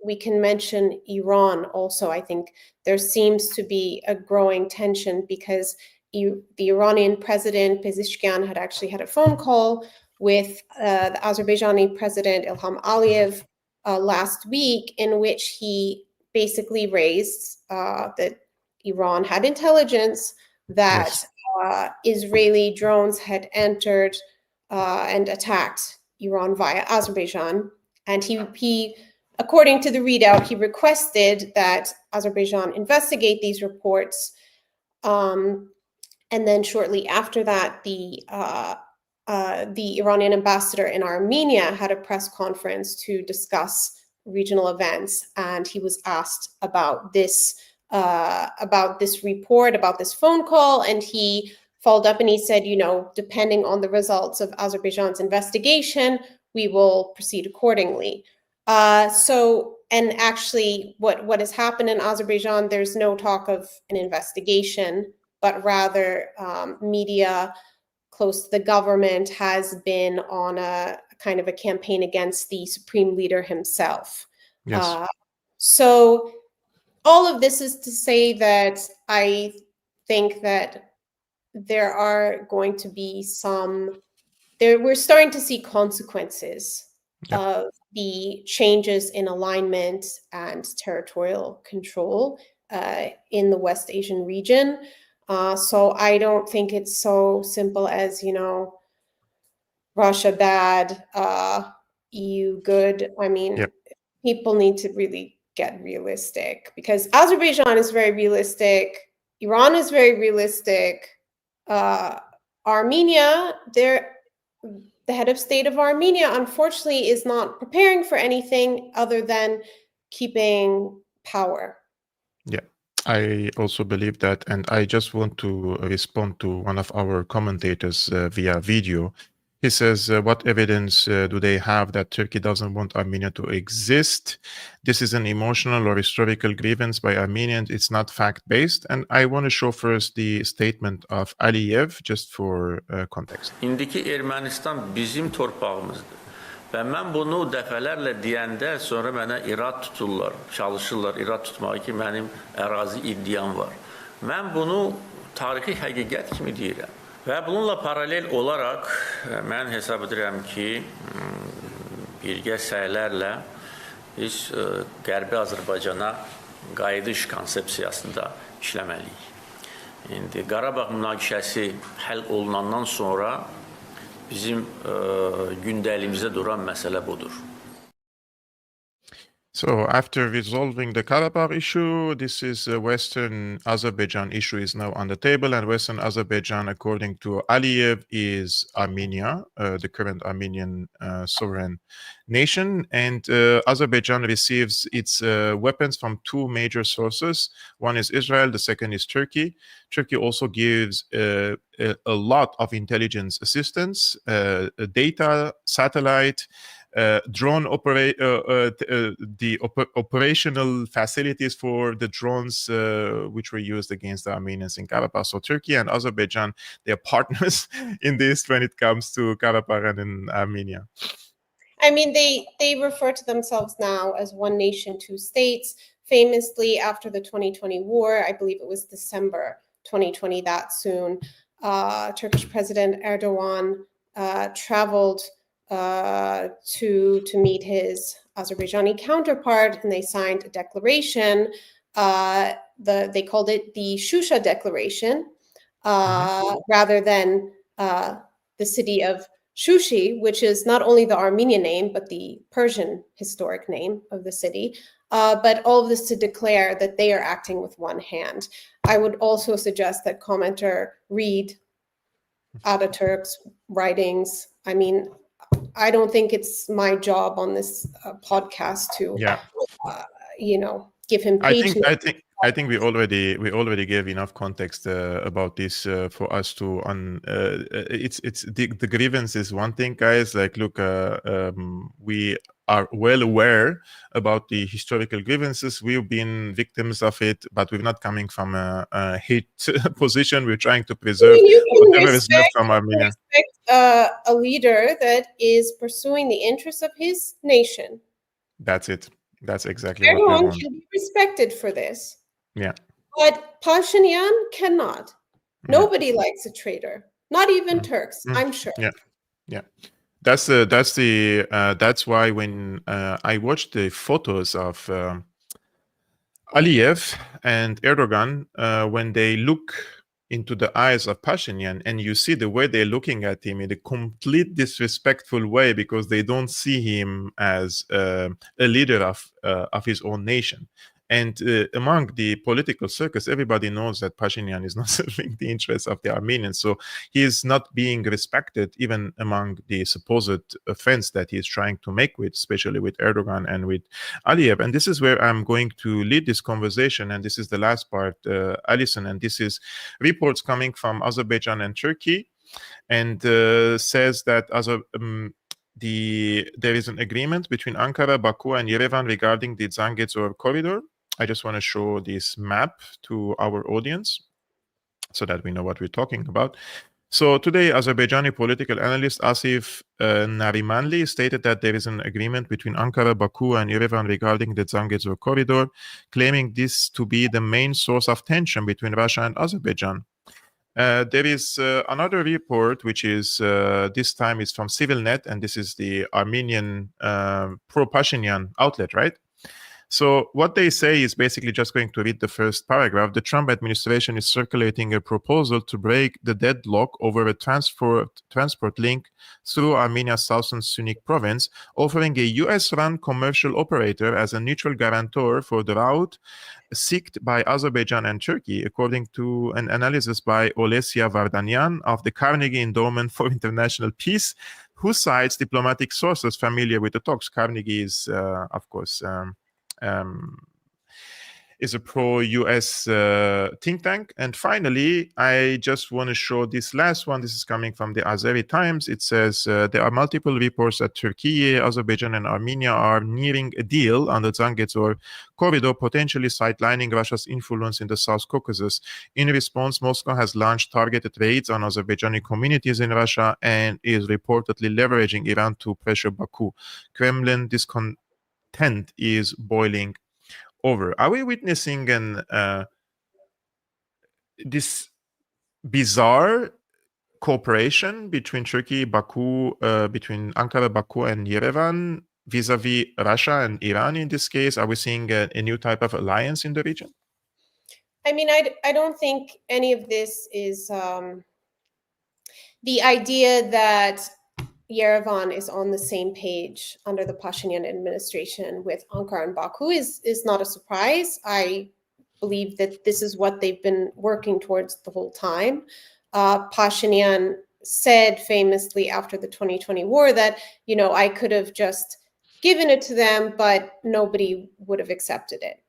we can mention Iran also. I think there seems to be a growing tension because the Iranian president, Pezeshkian, had actually had a phone call with the Azerbaijani president, Ilham Aliyev, last week, in which he basically raised that Iran had intelligence that Israeli drones had entered and attacked Iran via Azerbaijan. And he, according to the readout, he requested that Azerbaijan investigate these reports. And then shortly after that, the Iranian ambassador in Armenia had a press conference to discuss regional events, and he was asked about this report, about this phone call, and he followed up and he said, depending on the results of Azerbaijan's investigation, we will proceed accordingly. And actually, what has happened in Azerbaijan, there's no talk of an investigation, but rather media close to the government has been on a kind of a campaign against the supreme leader himself. Yes. So all of this is to say that I think that there are going to be we're starting to see consequences of the changes in alignment and territorial control in the West Asian region. So I don't think it's so simple as, Russia bad, EU good. I mean, people need to really get realistic, because Azerbaijan is very realistic. Iran is very realistic. Armenia, the head of state of Armenia, unfortunately, is not preparing for anything other than keeping power. Yeah, I also believe that. And I just want to respond to one of our commentators via video. He says, what evidence do they have that Turkey doesn't want Armenia to exist? This is an emotional or historical grievance by Armenians. It's not fact-based. And I want to show first the statement of Aliyev, just for context. İndiki Ermənistan bizim torpağımızdır. Və mən bunu dəfələrlə deyəndə sonra mənə irad tuturlar, çalışırlar irad tutmağı ki, mənim ərazi iddiam var. Mən bunu tarixi həqiqət kimi deyirəm. Və bununla paralel olaraq mən hesab edirəm ki, birgə səylərlə biz Qərbi Azərbaycana qayıdış konsepsiyasında işləməliyik. İndi Qarabağ münaqişəsi həll olunandan sonra bizim gündəlimizdə duran məsələ budur. So after resolving the Karabakh issue, this is Western Azerbaijan issue is now on the table, and Western Azerbaijan, according to Aliyev, is Armenia, the current Armenian sovereign nation. And Azerbaijan receives its weapons from two major sources. One is Israel, the second is Turkey. Turkey also gives a lot of intelligence assistance, data, satellite, drone operational facilities for the drones which were used against the Armenians in Karabakh. So Turkey and Azerbaijan, they are partners in this when it comes to Karabakh and in Armenia. I mean, they refer to themselves now as one nation, two states. Famously, after the 2020 war, I believe it was December 2020, that soon, Turkish President Erdogan traveled to meet his Azerbaijani counterpart, and they signed a declaration. They called it the Shusha Declaration, rather than the city of Shushi, which is not only the Armenian name, but the Persian historic name of the city. But all of this to declare that they are acting with one hand. I would also suggest that commenter read Ataturk's writings. I mean, I don't think it's my job on this podcast to, give him page. I think we already gave enough context about this for us to it's the grievance is one thing, guys. Like, look, we are well aware about the historical grievances. We've been victims of it, but we're not coming from a hate position. We're trying to preserve whatever is left from Armenia. A leader that is pursuing the interests of his nation. That's it. That's exactly Everyone what can be respected for this. Yeah. But Pashinian cannot. Nobody likes a traitor. Not even Turks, I'm sure. Yeah. That's why when I watched the photos of Aliyev and Erdogan, when they look into the eyes of Pashinian, and you see the way they're looking at him in a complete disrespectful way, because they don't see him as a leader of his own nation. And among the political circus, everybody knows that Pashinian is not serving the interests of the Armenians. So he is not being respected even among the supposed friends that he is trying to make with, especially with Erdogan and with Aliyev. And this is where I'm going to lead this conversation. And this is the last part, Alison. And this is reports coming from Azerbaijan and Turkey, and says that there is an agreement between Ankara, Baku, and Yerevan regarding the Zangezur corridor. I just want to show this map to our audience so that we know what we're talking about. So today, Azerbaijani political analyst Asif Narimanli stated that there is an agreement between Ankara, Baku, and Yerevan regarding the Zangezur corridor, claiming this to be the main source of tension between Russia and Azerbaijan. There is another report, which is this time is from CivilNet, and this is the Armenian pro-Pashinian outlet, right? So what they say is basically just going to read the first paragraph. The Trump administration is circulating a proposal to break the deadlock over a transport link through Armenia's southern Sunni province, offering a US-run commercial operator as a neutral guarantor for the route sought by Azerbaijan and Turkey, according to an analysis by Olesia Vardanyan of the Carnegie Endowment for International Peace, who cites diplomatic sources familiar with the talks. Carnegie is, of course, is a pro-US think tank. And finally, I just want to show this last one. This is coming from the Azeri Times. It says there are multiple reports that Turkey, Azerbaijan, and Armenia are nearing a deal on the Zangezur corridor, potentially sidelining Russia's influence in the South Caucasus. In response, Moscow has launched targeted raids on Azerbaijani communities in Russia and is reportedly leveraging Iran to pressure Baku. Kremlin discontent is boiling over. Are we witnessing this bizarre cooperation between Turkey, Baku, between Ankara, Baku, and Yerevan vis-a-vis Russia and Iran in this case? Are we seeing a new type of alliance in the region? I mean, I don't think any of this is the idea that Yerevan is on the same page under the Pashinian administration with Ankara and Baku is not a surprise. I believe that this is what they've been working towards the whole time. Pashinian said famously after the 2020 war that, you know, I could have just given it to them, but nobody would have accepted it.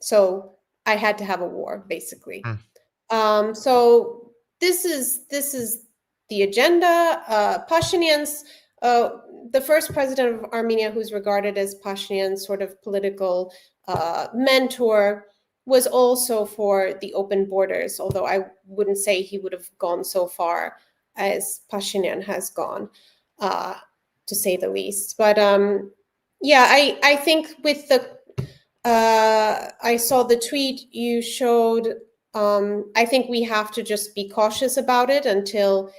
So I had to have a war, basically. So this is the agenda. Pashinian's the first president of Armenia, who's regarded as Pashinian's sort of political mentor, was also for the open borders, although I wouldn't say he would have gone so far as Pashinian has gone, to say the least. But yeah, I think with the I saw the tweet you showed. I think we have to just be cautious about it until,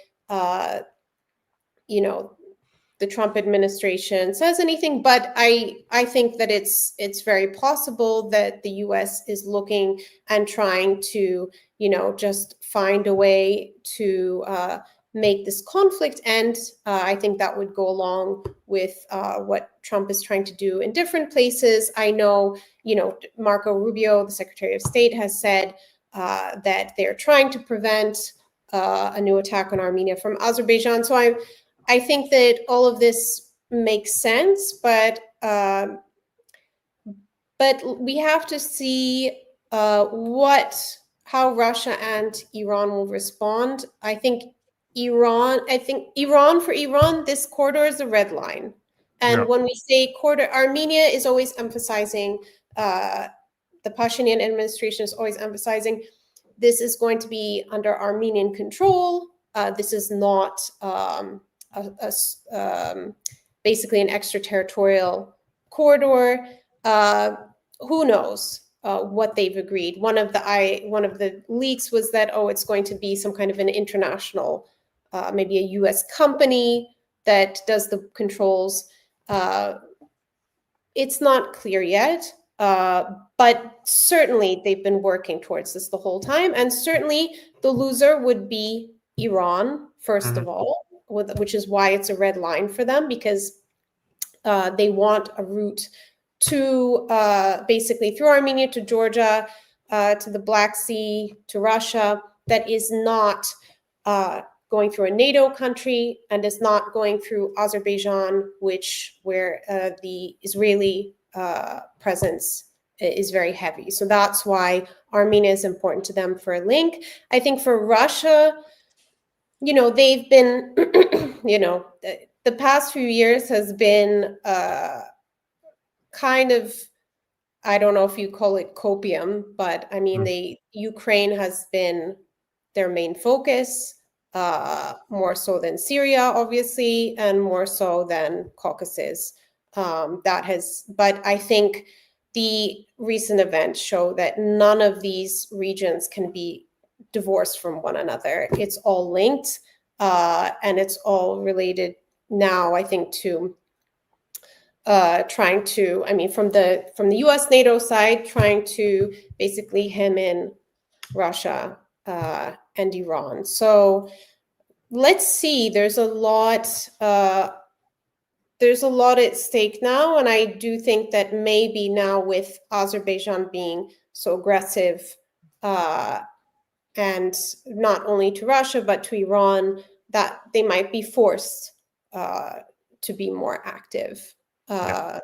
you know, the Trump administration says anything. But I think that it's very possible that the U.S. is looking and trying to, you know, just find a way to make this conflict end. I think that would go along with what Trump is trying to do in different places. I know, you know, Marco Rubio, the Secretary of State, has said that they're trying to prevent a new attack on Armenia from Azerbaijan. So I think that all of this makes sense, but we have to see how Russia and Iran will respond. I think Iran, for Iran, this corridor is a red line. And Yeah. when we say corridor, Armenia is always emphasizing, the Pashinian administration is always emphasizing, this is going to be under Armenian control. This is not basically an extraterritorial corridor. Who knows what they've agreed? One of the leaks was that, oh, it's going to be some kind of an international, maybe a U.S. company that does the controls. It's not clear yet, but certainly they've been working towards this the whole time. And certainly the loser would be Iran, first of all, which is why it's a red line for them, because they want a route to basically through Armenia to Georgia, to the Black Sea, to Russia, that is not going through a NATO country and is not going through Azerbaijan, where the Israeli presence is very heavy. So that's why Armenia is important to them for a link. I think for Russia, you know, they've been, you know, the past few years has been kind of, I don't know if you call it copium, but I mean, Ukraine has been their main focus, more so than Syria, obviously, and more so than Caucasus. But I think the recent events show that none of these regions can be divorced from one another. It's all linked, and it's all related now, I think, to trying to, I mean, from the US NATO side, trying to basically hem in Russia and Iran. So let's see. There's a lot at stake now, and I do think that maybe now with Azerbaijan being so aggressive, and not only to Russia but to Iran, that they might be forced to be more active. But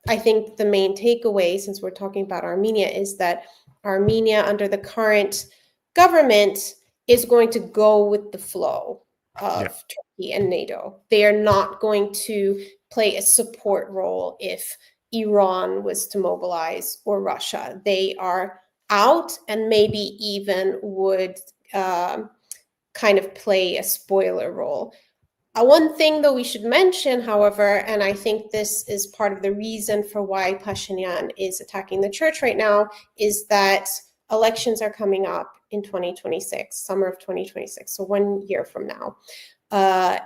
I think the main takeaway, since we're talking about Armenia, is that Armenia, under the current government, is going to go with the flow of Turkey and NATO. They are not going to play a support role if Iran was to mobilize or Russia. They are out and maybe even would kind of play a spoiler role. One thing, though, we should mention, however, and I think this is part of the reason for why Pashinian is attacking the church right now, is that elections are coming up in 2026, summer of 2026, so 1 year from now. The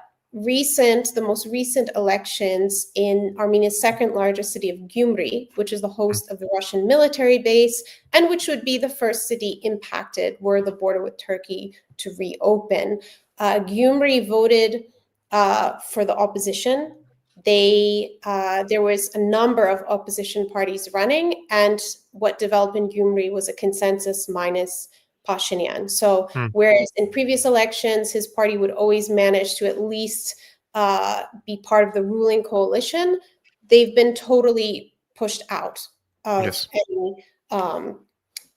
most recent elections in Armenia's second largest city of Gyumri, which is the host of the Russian military base, and which would be the first city impacted were the border with Turkey to reopen. Gyumri voted for the opposition. There was a number of opposition parties running, and what developed in Gyumri was a consensus minus Pashinian. So whereas in previous elections, his party would always manage to at least be part of the ruling coalition, they've been totally pushed out of any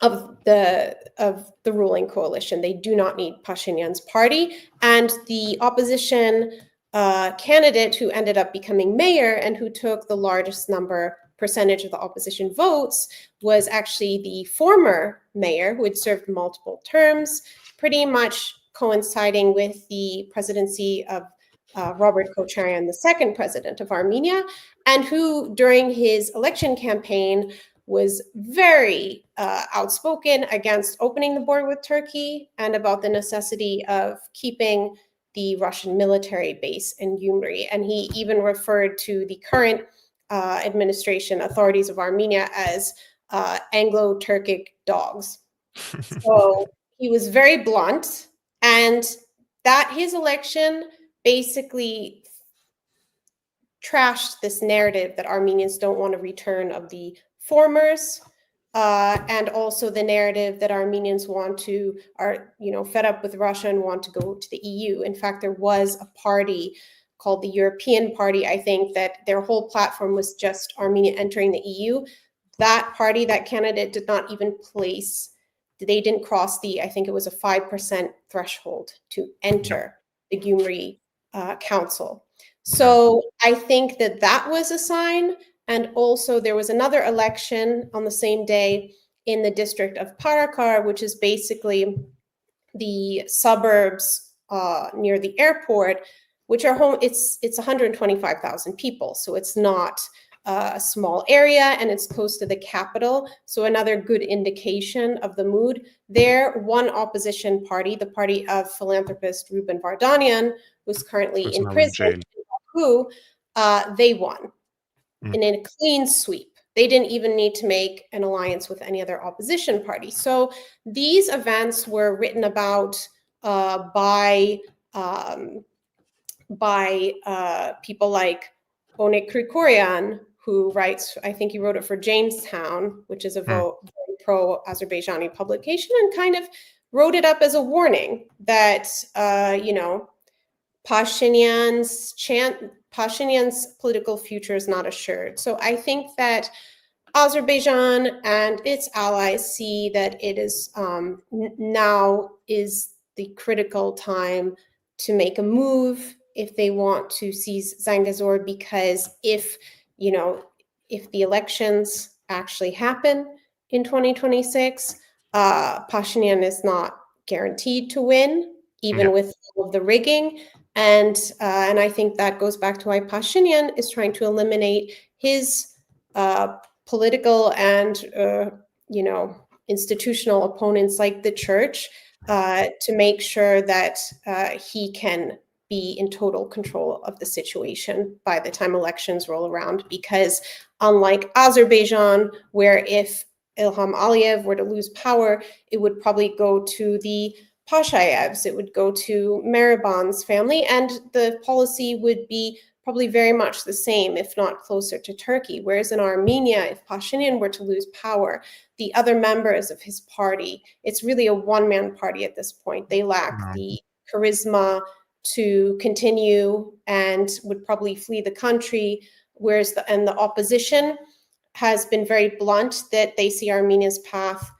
of the ruling coalition. They do not need Pashinian's party, and the opposition candidate who ended up becoming mayor and who took the largest percentage of the opposition votes was actually the former mayor who had served multiple terms, pretty much coinciding with the presidency of Robert Kocharian, the second president of Armenia, and who during his election campaign was very outspoken against opening the border with Turkey and about the necessity of keeping the Russian military base in Gyumri. And he even referred to the current administration authorities of Armenia as Anglo-Turkic dogs. So he was very blunt, and that his election basically trashed this narrative that Armenians don't want a return of the formers, and also the narrative that Armenians are fed up with Russia and want to go to the EU. In fact, there was a party called the European Party, I think, that their whole platform was just Armenia entering the EU. That party, that candidate did not even they didn't cross I think it was a 5% threshold to enter the Gyumri Council. So I think that was a sign. And also there was another election on the same day in the district of Parakar, which is basically the suburbs near the airport, which are home. It's 125,000 people. So it's not a small area, and it's close to the capital. So another good indication of the mood there. One opposition party, the party of philanthropist Ruben Vardanian, who's currently in prison, they won in a clean sweep. They didn't even need to make an alliance with any other opposition party. So these events were written about by people like Onik Krikorian, who writes, I think he wrote it for Jamestown, which is a very pro-Azerbaijani publication, and kind of wrote it up as a warning that, Pashinian's political future is not assured. So I think that Azerbaijan and its allies see that it is now is the critical time to make a move if they want to seize Zangezur, because if the elections actually happen in 2026, Pashinian is not guaranteed to win, even with all of the rigging. And I think that goes back to why Pashinian is trying to eliminate his political and institutional opponents like the church to make sure that he can be in total control of the situation by the time elections roll around. Because unlike Azerbaijan, where if Ilham Aliyev were to lose power, it would probably go to the Pashayevs, it would go to Meriband's family, and the policy would be probably very much the same, if not closer to Turkey. Whereas in Armenia, if Pashinian were to lose power, the other members of his party, it's really a one-man party at this point. They lack the charisma to continue and would probably flee the country. Whereas the opposition, has been very blunt that they see Armenia's path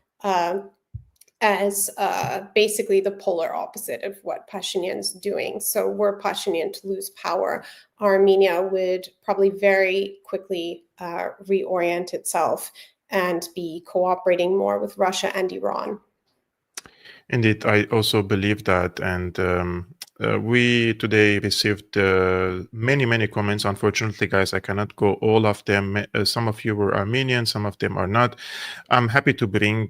as basically the polar opposite of what Pashinian's doing. So were Pashinian to lose power, Armenia would probably very quickly reorient itself and be cooperating more with Russia and Iran. Indeed, I also believe that, and we today received many comments. Unfortunately, guys, I cannot go all of them. Some of you were Armenian, some of them are not. I'm happy to bring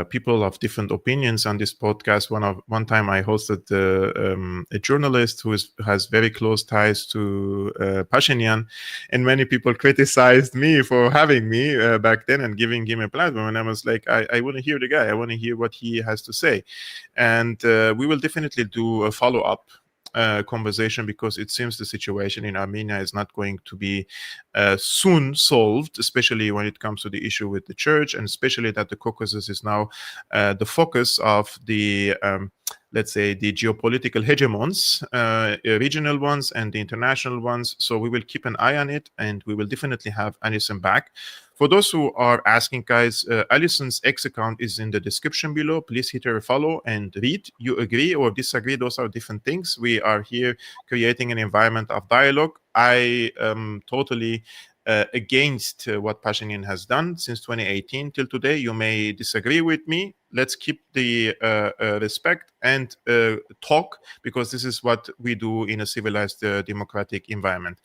people of different opinions on this podcast. One time I hosted a journalist who has very close ties to Pashinian, and many people criticized me for having me back then and giving him a platform. And I was like, I want to hear the guy. I want to hear what he has to say. And we will definitely do a follow-up conversation, because it seems the situation in Armenia is not going to be soon solved, especially when it comes to the issue with the church, and especially that the Caucasus is now the focus of the let's say the geopolitical hegemons, regional ones and the international ones. So we will keep an eye on it, and we will definitely have Alison back. For those who are asking, guys, Alison's X account is in the description below. Please hit her follow and read. You agree or disagree, those are different things. We are here creating an environment of dialogue. I am totally against what Pashinian has done since 2018 till today. You may disagree with me. Let's keep the respect and talk, because this is what we do in a civilized democratic environment.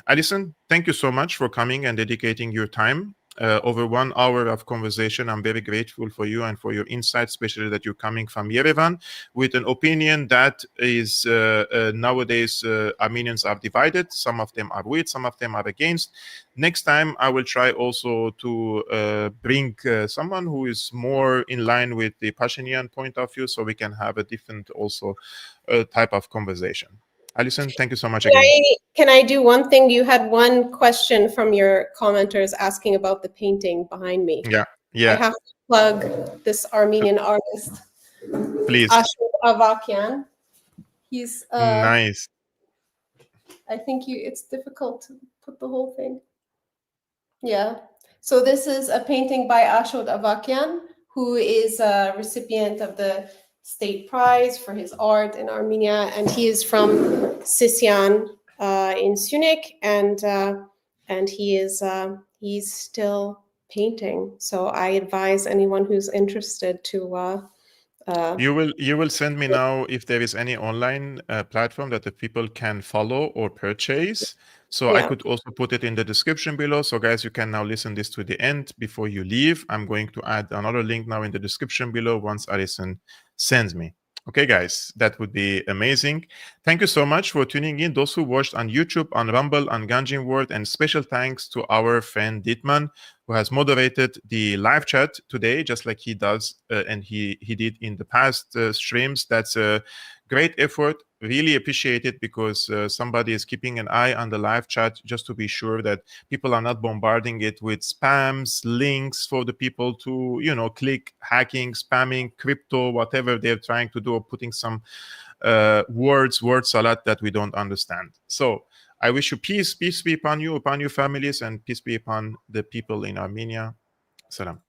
Alison, thank you so much for coming and dedicating your time. Over 1 hour of conversation. I'm very grateful for you and for your insights, especially that you're coming from Yerevan with an opinion that is nowadays Armenians are divided. Some of them are with, some of them are against. Next time, I will try also to bring someone who is more in line with the Pashinian point of view, so we can have a different also type of conversation. Alison, thank you so much again. Can I do one thing? You had one question from your commenters asking about the painting behind me. Yeah. I have to plug this Armenian artist, please. Ashot Avakian. He's nice. I think it's difficult to put the whole thing. Yeah. So this is a painting by Ashot Avakian, who is a recipient of the State Prize for his art in Armenia, and he is from Sisian in Syunik, and he's still painting. So I advise anyone who's interested to. You will send me now if there is any online platform that the people can follow or purchase. So I could also put it in the description below. So guys, you can now listen this to the end before you leave. I'm going to add another link now in the description below once Alison sends me. Okay, guys, that would be amazing. Thank you so much for tuning in. Those who watched on YouTube, on Rumble, on Ganjin World, and special thanks to our friend Dietman, who has moderated the live chat today, just like he does, and he did in the past streams. That's a great effort. Really appreciate it, because somebody is keeping an eye on the live chat just to be sure that people are not bombarding it with spams, links for the people to, click, hacking, spamming, crypto, whatever they're trying to do, or putting some word salad that we don't understand. So I wish you peace be upon you, upon your families, and peace be upon the people in Armenia. Salam.